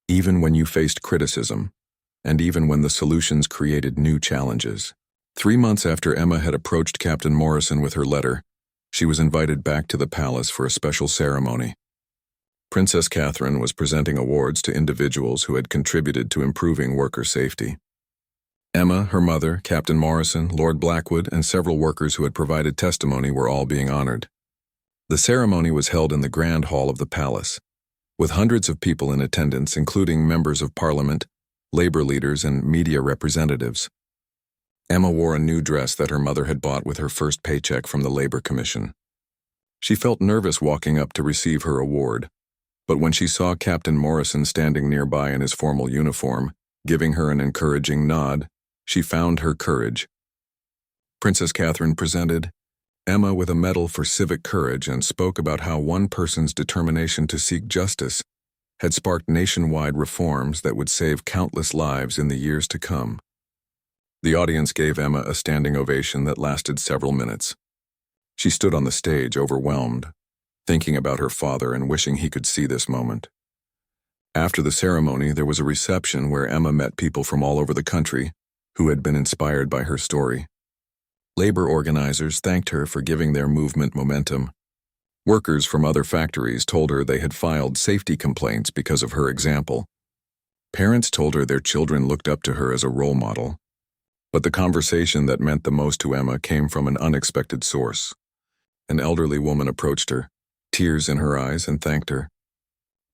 even when you faced criticism, and even when the solutions created new challenges. 3 months after Emma had approached Captain Morrison with her letter, she was invited back to the palace for a special ceremony. Princess Catherine was presenting awards to individuals who had contributed to improving worker safety. Emma, her mother, Captain Morrison, Lord Blackwood, and several workers who had provided testimony were all being honored. The ceremony was held in the Grand Hall of the palace, with hundreds of people in attendance, including members of Parliament, labor leaders, and media representatives. Emma wore a new dress that her mother had bought with her first paycheck from the Labor Commission. She felt nervous walking up to receive her award, but when she saw Captain Morrison standing nearby in his formal uniform, giving her an encouraging nod, she found her courage. Princess Catherine presented Emma with a medal for civic courage and spoke about how one person's determination to seek justice had sparked nationwide reforms that would save countless lives in the years to come. The audience gave Emma a standing ovation that lasted several minutes. She stood on the stage, overwhelmed, thinking about her father and wishing he could see this moment. After the ceremony, there was a reception where Emma met people from all over the country who had been inspired by her story. Labor organizers thanked her for giving their movement momentum. Workers from other factories told her they had filed safety complaints because of her example. Parents told her their children looked up to her as a role model. But the conversation that meant the most to Emma came from an unexpected source. An elderly woman approached her, tears in her eyes, and thanked her.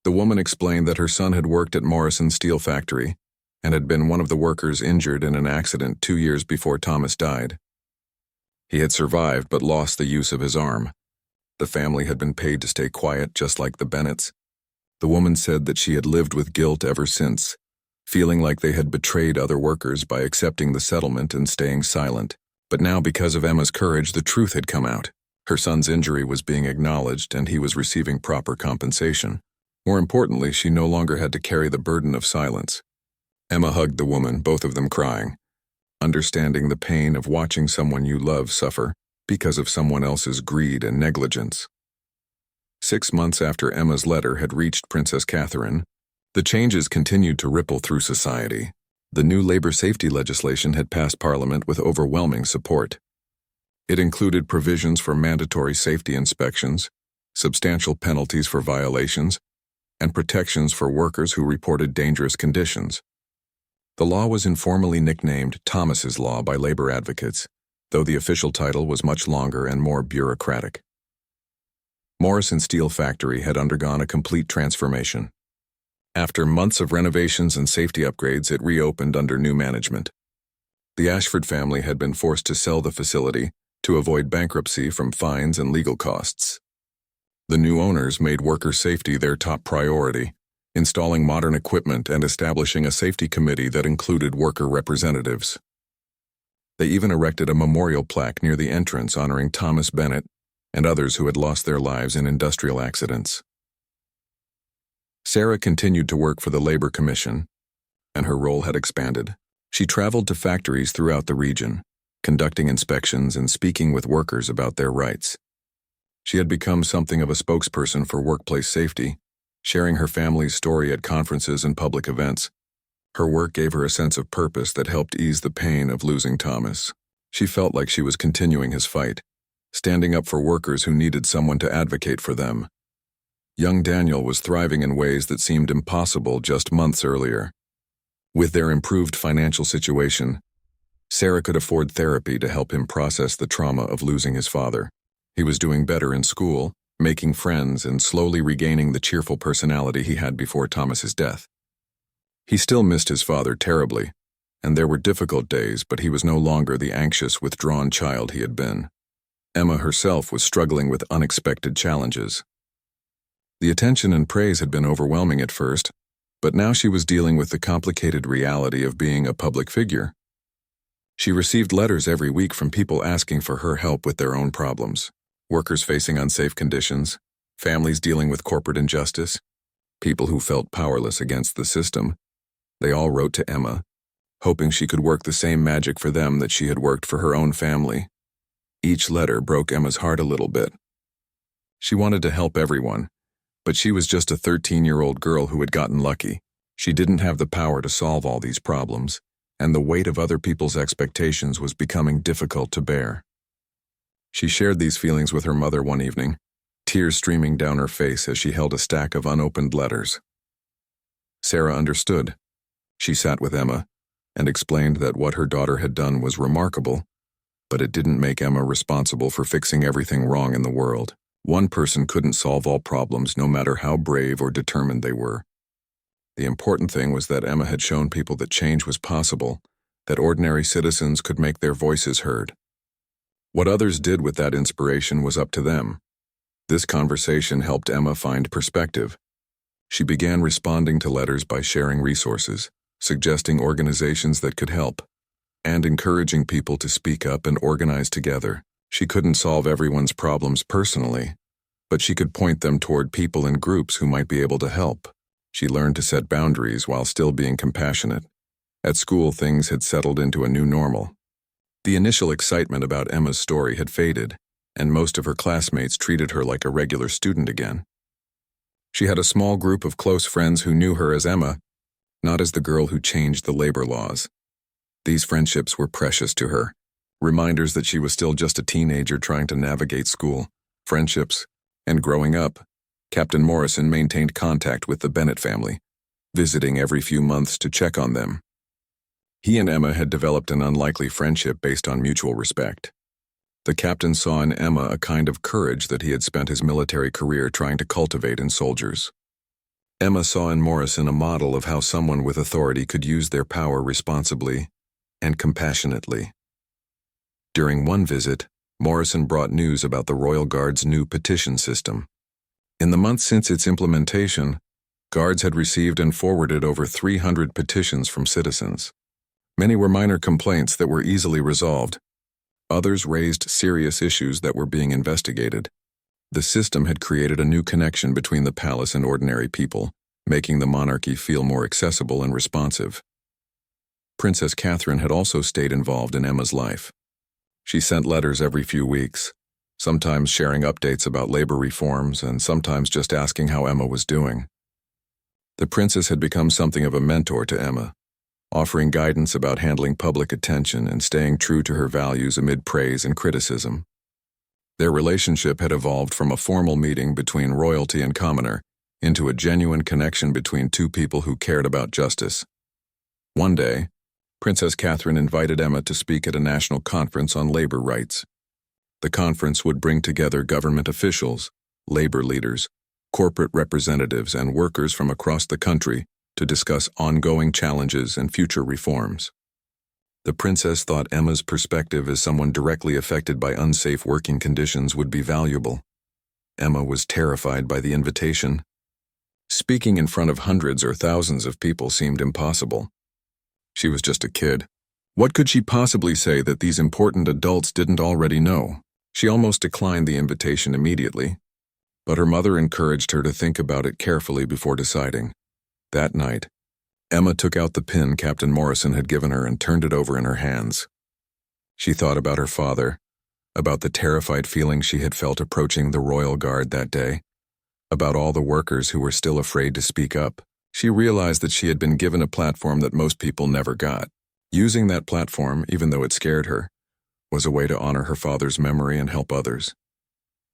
The woman explained that her son had worked at Morrison Steel Factory and had been one of the workers injured in an accident 2 years before Thomas died. He had survived but lost the use of his arm. The family had been paid to stay quiet, just like the Bennetts. The woman said that she had lived with guilt ever since, feeling like they had betrayed other workers by accepting the settlement and staying silent. But now, because of Emma's courage, the truth had come out. Her son's injury was being acknowledged and he was receiving proper compensation. More importantly, she no longer had to carry the burden of silence. Emma hugged the woman, both of them crying, understanding the pain of watching someone you love suffer because of someone else's greed and negligence. 6 months after Emma's letter had reached Princess Catherine, the changes continued to ripple through society. The new labor safety legislation had passed Parliament with overwhelming support. It included provisions for mandatory safety inspections, substantial penalties for violations, and protections for workers who reported dangerous conditions. The law was informally nicknamed Thomas's Law by labor advocates, though the official title was much longer and more bureaucratic. Morrison Steel Factory had undergone a complete transformation. After months of renovations and safety upgrades, it reopened under new management. The Ashford family had been forced to sell the facility to avoid bankruptcy from fines and legal costs. The new owners made worker safety their top priority, installing modern equipment and establishing a safety committee that included worker representatives. They even erected a memorial plaque near the entrance honoring Thomas Bennett and others who had lost their lives in industrial accidents. Sarah continued to work for the Labor Commission, and her role had expanded. She traveled to factories throughout the region, conducting inspections and speaking with workers about their rights. She had become something of a spokesperson for workplace safety, sharing her family's story at conferences and public events. Her work gave her a sense of purpose that helped ease the pain of losing Thomas. She felt like she was continuing his fight, standing up for workers who needed someone to advocate for them. Young Daniel was thriving in ways that seemed impossible just months earlier. With their improved financial situation, Sarah could afford therapy to help him process the trauma of losing his father. He was doing better in school, making friends, and slowly regaining the cheerful personality he had before Thomas's death. He still missed his father terribly, and there were difficult days, but he was no longer the anxious, withdrawn child he had been. Emma herself was struggling with unexpected challenges. The attention and praise had been overwhelming at first, but now she was dealing with the complicated reality of being a public figure. She received letters every week from people asking for her help with their own problems. Workers facing unsafe conditions, families dealing with corporate injustice, people who felt powerless against the system. They all wrote to Emma, hoping she could work the same magic for them that she had worked for her own family. Each letter broke Emma's heart a little bit. She wanted to help everyone, but she was just a 13-year-old girl who had gotten lucky. She didn't have the power to solve all these problems, and the weight of other people's expectations was becoming difficult to bear. She shared these feelings with her mother one evening, tears streaming down her face as she held a stack of unopened letters. Sarah understood. She sat with Emma and explained that what her daughter had done was remarkable, but it didn't make Emma responsible for fixing everything wrong in the world. One person couldn't solve all problems, no matter how brave or determined they were. The important thing was that Emma had shown people that change was possible, that ordinary citizens could make their voices heard. What others did with that inspiration was up to them. This conversation helped Emma find perspective. She began responding to letters by sharing resources, suggesting organizations that could help, and encouraging people to speak up and organize together. She couldn't solve everyone's problems personally, but she could point them toward people and groups who might be able to help. She learned to set boundaries while still being compassionate. At school, things had settled into a new normal. The initial excitement about Emma's story had faded, and most of her classmates treated her like a regular student again. She had a small group of close friends who knew her as Emma, not as the girl who changed the labor laws. These friendships were precious to her, reminders that she was still just a teenager trying to navigate school, friendships, and growing up. Captain Morrison maintained contact with the Bennett family, visiting every few months to check on them. He and Emma had developed an unlikely friendship based on mutual respect. The captain saw in Emma a kind of courage that he had spent his military career trying to cultivate in soldiers. Emma saw in Morrison a model of how someone with authority could use their power responsibly and compassionately. During one visit, Morrison brought news about the Royal Guard's new petition system. In the months since its implementation, Guards had received and forwarded over 300 petitions from citizens. Many were minor complaints that were easily resolved. Others raised serious issues that were being investigated. The system had created a new connection between the palace and ordinary people, making the monarchy feel more accessible and responsive. Princess Catherine had also stayed involved in Emma's life. She sent letters every few weeks, sometimes sharing updates about labor reforms and sometimes just asking how Emma was doing. The princess had become something of a mentor to Emma, offering guidance about handling public attention and staying true to her values amid praise and criticism. Their relationship had evolved from a formal meeting between royalty and commoner into a genuine connection between two people who cared about justice. One day, Princess Catherine invited Emma to speak at a national conference on labor rights. The conference would bring together government officials, labor leaders, corporate representatives, and workers from across the country to discuss ongoing challenges and future reforms. The princess thought Emma's perspective as someone directly affected by unsafe working conditions would be valuable. Emma was terrified by the invitation. Speaking in front of hundreds or thousands of people seemed impossible. She was just a kid. What could she possibly say that these important adults didn't already know? She almost declined the invitation immediately, but her mother encouraged her to think about it carefully before deciding. That night, Emma took out the pin Captain Morrison had given her and turned it over in her hands. She thought about her father, about the terrified feeling she had felt approaching the Royal Guard that day, about all the workers who were still afraid to speak up. She realized that she had been given a platform that most people never got. Using that platform, even though it scared her, was a way to honor her father's memory and help others.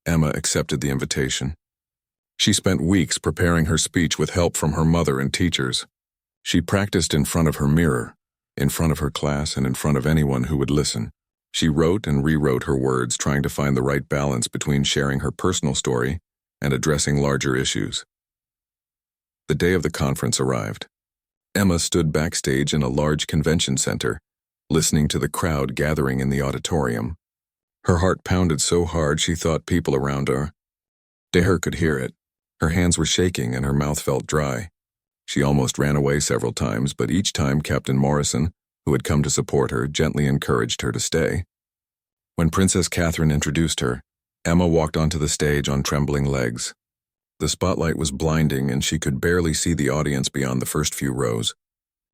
Emma accepted the invitation. She spent weeks preparing her speech with help from her mother and teachers. She practiced in front of her mirror, in front of her class, and in front of anyone who would listen. She wrote and rewrote her words, trying to find the right balance between sharing her personal story and addressing larger issues. The day of the conference arrived. Emma stood backstage in a large convention center, listening to the crowd gathering in the auditorium. Her heart pounded so hard she thought people around her could hear it. Her hands were shaking and her mouth felt dry. She almost ran away several times, but each time Captain Morrison, who had come to support her, gently encouraged her to stay. When Princess Catherine introduced her, Emma walked onto the stage on trembling legs. The spotlight was blinding and she could barely see the audience beyond the first few rows.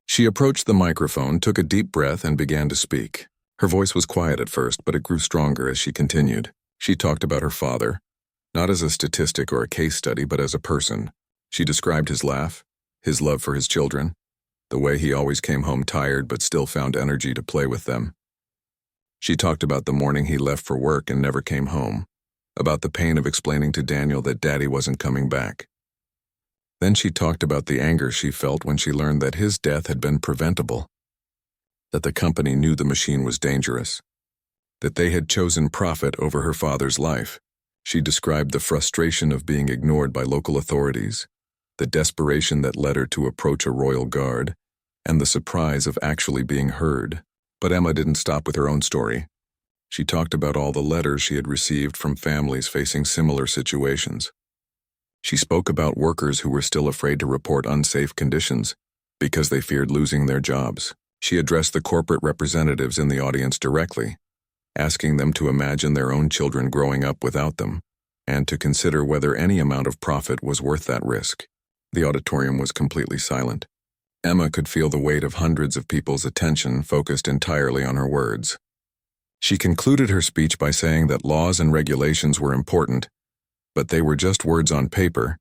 She approached the microphone, took a deep breath, and began to speak. Her voice was quiet at first, but it grew stronger as she continued. She talked about her father, not as a statistic or a case study, but as a person. She described his laugh, his love for his children, the way he always came home tired but still found energy to play with them. She talked about the morning he left for work and never came home, about the pain of explaining to Daniel that Daddy wasn't coming back. Then she talked about the anger she felt when she learned that his death had been preventable, that the company knew the machine was dangerous, that they had chosen profit over her father's life. She described the frustration of being ignored by local authorities, the desperation that led her to approach a royal guard, and the surprise of actually being heard. But Emma didn't stop with her own story. She talked about all the letters she had received from families facing similar situations. She spoke about workers who were still afraid to report unsafe conditions because they feared losing their jobs. She addressed the corporate representatives in the audience directly, asking them to imagine their own children growing up without them, and to consider whether any amount of profit was worth that risk. The auditorium was completely silent. Emma could feel the weight of hundreds of people's attention focused entirely on her words. She concluded her speech by saying that laws and regulations were important, but they were just words on paper,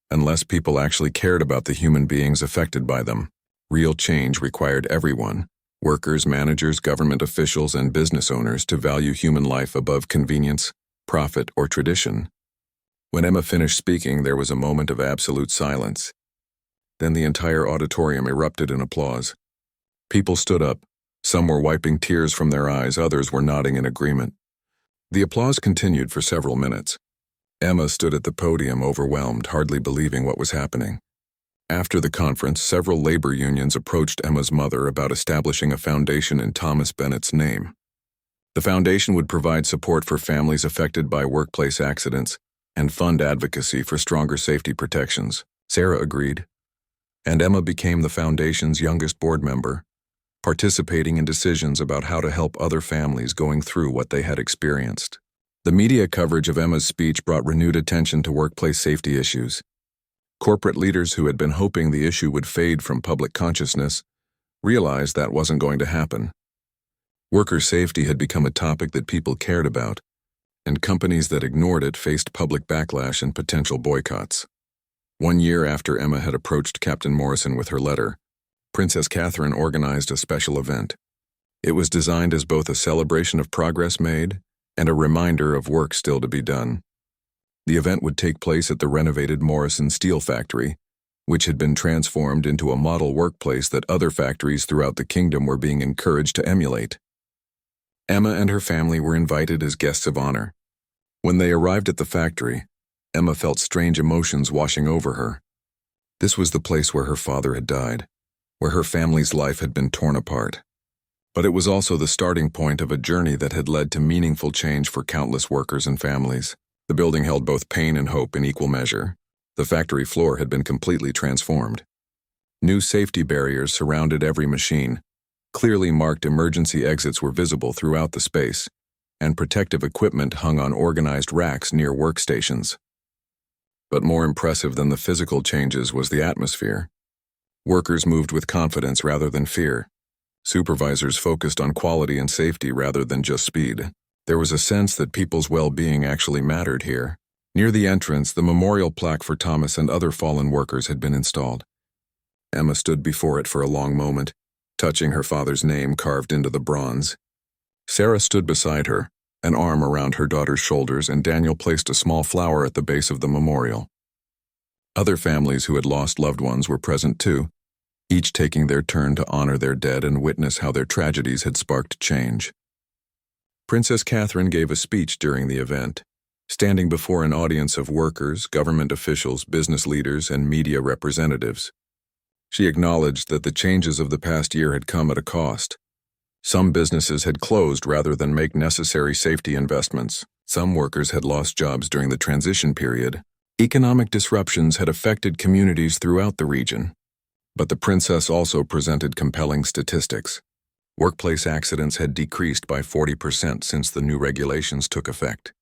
unless people actually cared about the human beings affected by them. Real change required everyone, workers, managers, government officials, and business owners, to value human life above convenience, profit, or tradition. When Emma finished speaking, there was a moment of absolute silence. Then the entire auditorium erupted in applause. People stood up. Some were wiping tears from their eyes, others were nodding in agreement. The applause continued for several minutes. Emma stood at the podium, overwhelmed, hardly believing what was happening. After the conference, several labor unions approached Emma's mother about establishing a foundation in Thomas Bennett's name. The foundation would provide support for families affected by workplace accidents and fund advocacy for stronger safety protections. Sarah agreed, and Emma became the foundation's youngest board member, participating in decisions about how to help other families going through what they had experienced. The media coverage of Emma's speech brought renewed attention to workplace safety issues. Corporate leaders who had been hoping the issue would fade from public consciousness realized that wasn't going to happen. Worker safety had become a topic that people cared about, and companies that ignored it faced public backlash and potential boycotts. 1 year after Emma had approached Captain Morrison with her letter, Princess Catherine organized a special event. It was designed as both a celebration of progress made and a reminder of work still to be done. The event would take place at the renovated Morrison Steel Factory, which had been transformed into a model workplace that other factories throughout the kingdom were being encouraged to emulate. Emma and her family were invited as guests of honor. When they arrived at the factory, Emma felt strange emotions washing over her. This was the place where her father had died, where her family's life had been torn apart. But it was also the starting point of a journey that had led to meaningful change for countless workers and families. The building held both pain and hope in equal measure. The factory floor had been completely transformed. New safety barriers surrounded every machine. Clearly marked emergency exits were visible throughout the space, and protective equipment hung on organized racks near workstations. But more impressive than the physical changes was the atmosphere. Workers moved with confidence rather than fear. Supervisors focused on quality and safety rather than just speed. There was a sense that people's well-being actually mattered here. Near the entrance, the memorial plaque for Thomas and other fallen workers had been installed. Emma stood before it for a long moment, touching her father's name carved into the bronze. Sarah stood beside her, an arm around her daughter's shoulders, and Daniel placed a small flower at the base of the memorial. Other families who had lost loved ones were present too, each taking their turn to honor their dead and witness how their tragedies had sparked change. Princess Catherine gave a speech during the event, standing before an audience of workers, government officials, business leaders, and media representatives. She acknowledged that the changes of the past year had come at a cost. Some businesses had closed rather than make necessary safety investments. Some workers had lost jobs during the transition period. Economic disruptions had affected communities throughout the region. But the princess also presented compelling statistics. Workplace accidents had decreased by 40% since the new regulations took effect.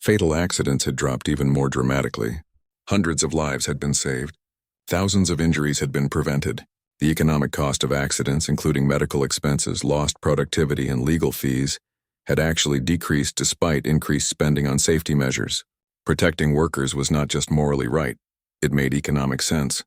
Fatal accidents had dropped even more dramatically. Hundreds of lives had been saved. Thousands of injuries had been prevented. The economic cost of accidents, including medical expenses, lost productivity, and legal fees, had actually decreased despite increased spending on safety measures. Protecting workers was not just morally right, it made economic sense.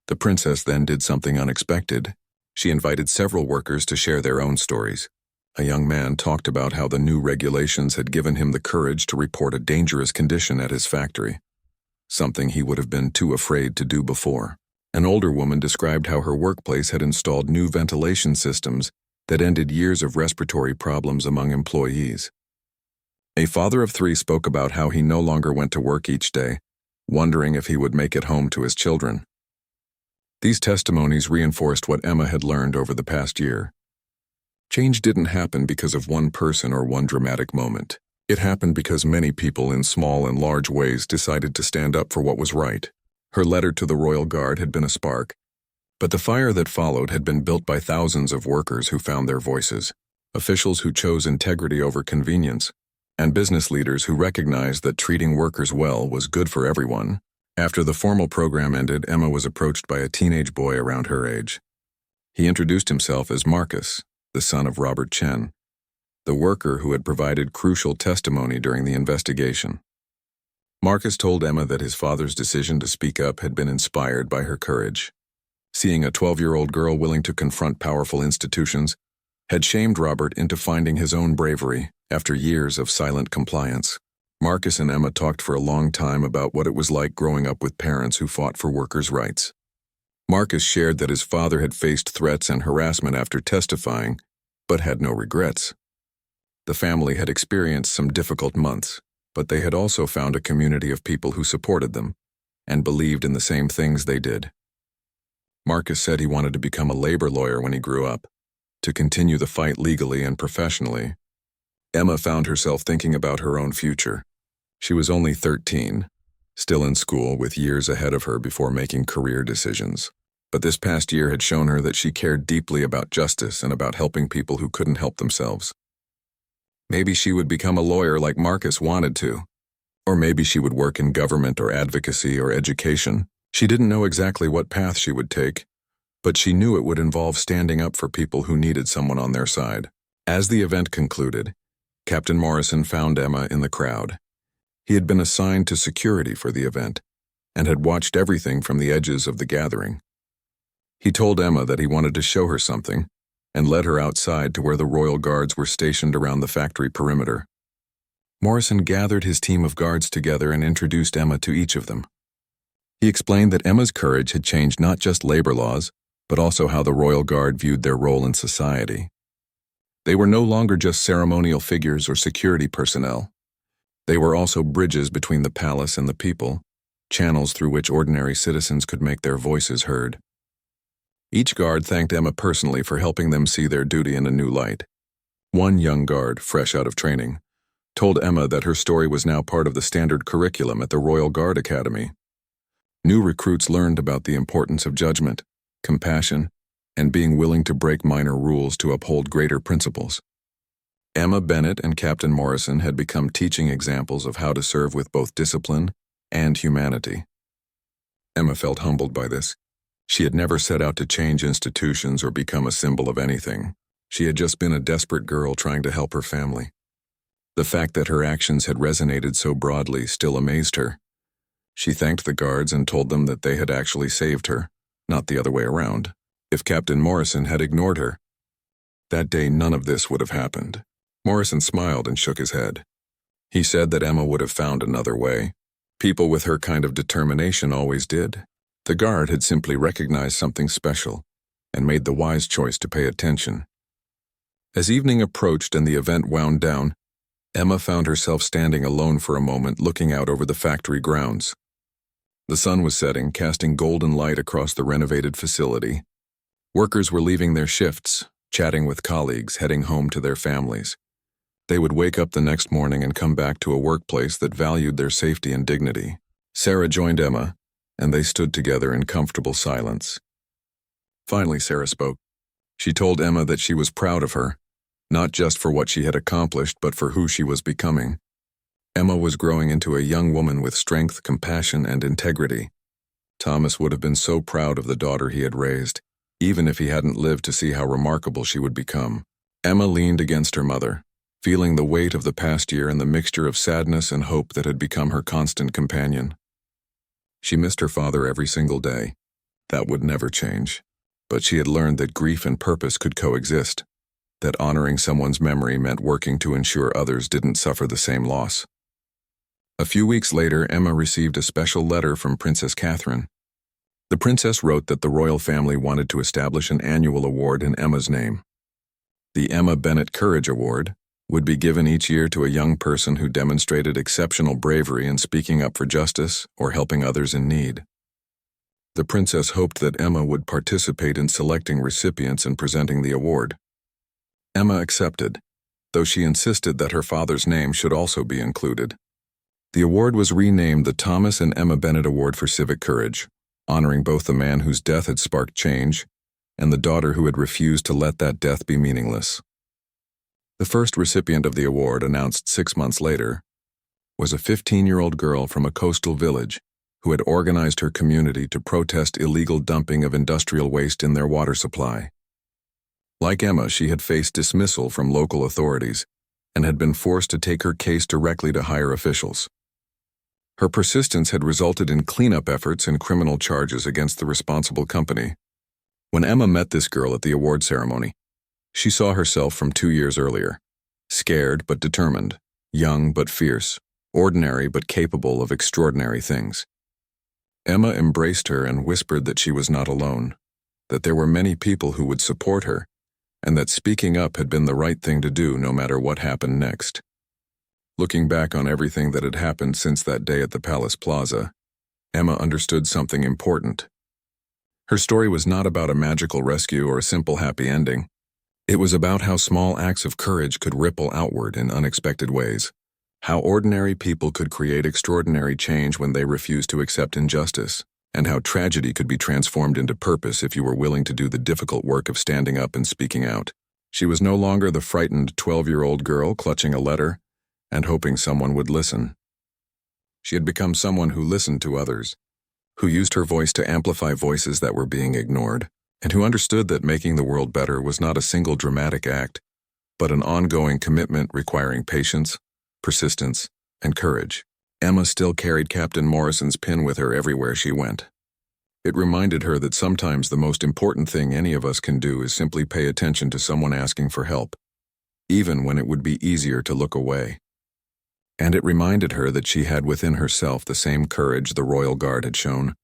The princess then did something unexpected. She invited several workers to share their own stories. A young man talked about how the new regulations had given him the courage to report a dangerous condition at his factory, something he would have been too afraid to do before. An older woman described how her workplace had installed new ventilation systems that ended years of respiratory problems among employees. A father of 3 spoke about how he no longer went to work each day, wondering if he would make it home to his children. These testimonies reinforced what Emma had learned over the past year. Change didn't happen because of one person or one dramatic moment. It happened because many people in small and large ways decided to stand up for what was right. Her letter to the Royal Guard had been a spark, but the fire that followed had been built by thousands of workers who found their voices, officials who chose integrity over convenience, and business leaders who recognized that treating workers well was good for everyone. After the formal program ended, Emma was approached by a teenage boy around her age. He introduced himself as Marcus, the son of Robert Chen, the worker who had provided crucial testimony during the investigation. Marcus told Emma that his father's decision to speak up had been inspired by her courage. Seeing a 12-year-old girl willing to confront powerful institutions had shamed Robert into finding his own bravery after years of silent compliance. Marcus and Emma talked for a long time about what it was like growing up with parents who fought for workers' rights. Marcus shared that his father had faced threats and harassment after testifying, but had no regrets. The family had experienced some difficult months, but they had also found a community of people who supported them and believed in the same things they did. Marcus said he wanted to become a labor lawyer when he grew up, to continue the fight legally and professionally. Emma found herself thinking about her own future. She was only 13, still in school with years ahead of her before making career decisions. But this past year had shown her that she cared deeply about justice and about helping people who couldn't help themselves. Maybe she would become a lawyer like Marcus wanted to. Or maybe she would work in government or advocacy or education. She didn't know exactly what path she would take, but she knew it would involve standing up for people who needed someone on their side. As the event concluded, Captain Morrison found Emma in the crowd. He had been assigned to security for the event and had watched everything from the edges of the gathering. He told Emma that he wanted to show her something and led her outside to where the royal guards were stationed around the factory perimeter. Morrison gathered his team of guards together and introduced Emma to each of them. He explained that Emma's courage had changed not just labor laws, but also how the royal guard viewed their role in society. They were no longer just ceremonial figures or security personnel. They were also bridges between the palace and the people, channels through which ordinary citizens could make their voices heard. Each guard thanked Emma personally for helping them see their duty in a new light. One young guard, fresh out of training, told Emma that her story was now part of the standard curriculum at the Royal Guard Academy. New recruits learned about the importance of judgment, compassion, and being willing to break minor rules to uphold greater principles. Emma Bennett and Captain Morrison had become teaching examples of how to serve with both discipline and humanity. Emma felt humbled by this. She had never set out to change institutions or become a symbol of anything. She had just been a desperate girl trying to help her family. The fact that her actions had resonated so broadly still amazed her. She thanked the guards and told them that they had actually saved her, not the other way around. If Captain Morrison had ignored her, that day none of this would have happened. Morrison smiled and shook his head. He said that Emma would have found another way. People with her kind of determination always did. The guard had simply recognized something special and made the wise choice to pay attention. As evening approached and the event wound down, Emma found herself standing alone for a moment looking out over the factory grounds. The sun was setting, casting golden light across the renovated facility. Workers were leaving their shifts, chatting with colleagues, heading home to their families. They would wake up the next morning and come back to a workplace that valued their safety and dignity. Sarah joined Emma, and they stood together in comfortable silence. Finally, Sarah spoke. She told Emma that she was proud of her, not just for what she had accomplished, but for who she was becoming. Emma was growing into a young woman with strength, compassion, and integrity. Thomas would have been so proud of the daughter he had raised, even if he hadn't lived to see how remarkable she would become. Emma leaned against her mother, feeling the weight of the past year and the mixture of sadness and hope that had become her constant companion. She missed her father every single day. That would never change. But she had learned that grief and purpose could coexist, that honoring someone's memory meant working to ensure others didn't suffer the same loss. A few weeks later, Emma received a special letter from Princess Catherine. The princess wrote that the royal family wanted to establish an annual award in Emma's name. The Emma Bennett Courage Award would be given each year to a young person who demonstrated exceptional bravery in speaking up for justice or helping others in need. The princess hoped that Emma would participate in selecting recipients and presenting the award. Emma accepted, though she insisted that her father's name should also be included. The award was renamed the Thomas and Emma Bennett Award for Civic Courage, honoring both the man whose death had sparked change and the daughter who had refused to let that death be meaningless. The first recipient of the award, announced 6 months later, was a 15-year-old girl from a coastal village who had organized her community to protest illegal dumping of industrial waste in their water supply. Like Emma, she had faced dismissal from local authorities and had been forced to take her case directly to higher officials. Her persistence had resulted in cleanup efforts and criminal charges against the responsible company. When Emma met this girl at the award ceremony, she saw herself from 2 years earlier, scared but determined, young but fierce, ordinary but capable of extraordinary things. Emma embraced her and whispered that she was not alone, that there were many people who would support her, and that speaking up had been the right thing to do no matter what happened next. Looking back on everything that had happened since that day at the Palace Plaza, Emma understood something important. Her story was not about a magical rescue or a simple happy ending. It was about how small acts of courage could ripple outward in unexpected ways, how ordinary people could create extraordinary change when they refused to accept injustice, and how tragedy could be transformed into purpose if you were willing to do the difficult work of standing up and speaking out. She was no longer the frightened 12-year-old girl clutching a letter and hoping someone would listen. She had become someone who listened to others, who used her voice to amplify voices that were being ignored. and who understood that making the world better was not a single dramatic act, but an ongoing commitment requiring patience, persistence, and courage. Emma still carried Captain Morrison's pin with her everywhere she went. It reminded her that sometimes the most important thing any of us can do is simply pay attention to someone asking for help, even when it would be easier to look away. And it reminded her that she had within herself the same courage the Royal Guard had shown,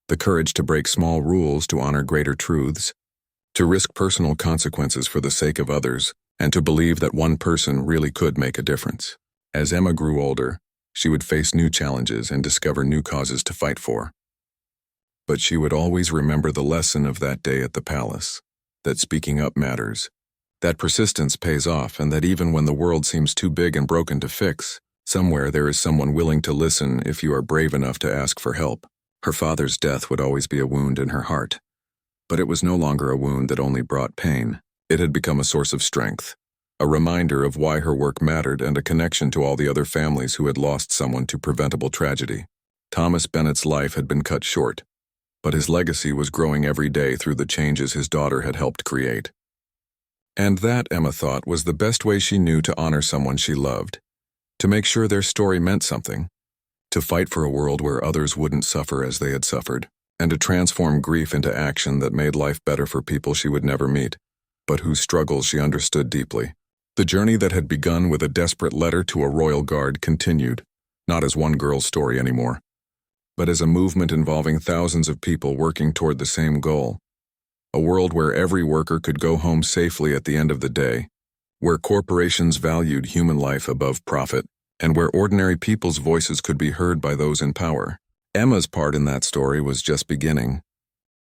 the courage to break small rules to honor greater truths, to risk personal consequences for the sake of others, and to believe that one person really could make a difference. As Emma grew older, she would face new challenges and discover new causes to fight for. But she would always remember the lesson of that day at the palace, that speaking up matters, that persistence pays off, and that even when the world seems too big and broken to fix, somewhere there is someone willing to listen if you are brave enough to ask for help. Her father's death would always be a wound in her heart, but it was no longer a wound that only brought pain. It had become a source of strength, a reminder of why her work mattered, and a connection to all the other families who had lost someone to preventable tragedy. Thomas Bennett's life had been cut short, but his legacy was growing every day through the changes his daughter had helped create. And that, Emma thought, was the best way she knew to honor someone she loved, to make sure their story meant something, to fight for a world where others wouldn't suffer as they had suffered, and to transform grief into action that made life better for people she would never meet, but whose struggles she understood deeply. The journey that had begun with a desperate letter to a royal guard continued, not as one girl's story anymore, but as a movement involving thousands of people working toward the same goal. A world where every worker could go home safely at the end of the day, where corporations valued human life above profit, and where ordinary people's voices could be heard by those in power. Emma's part in that story was just beginning.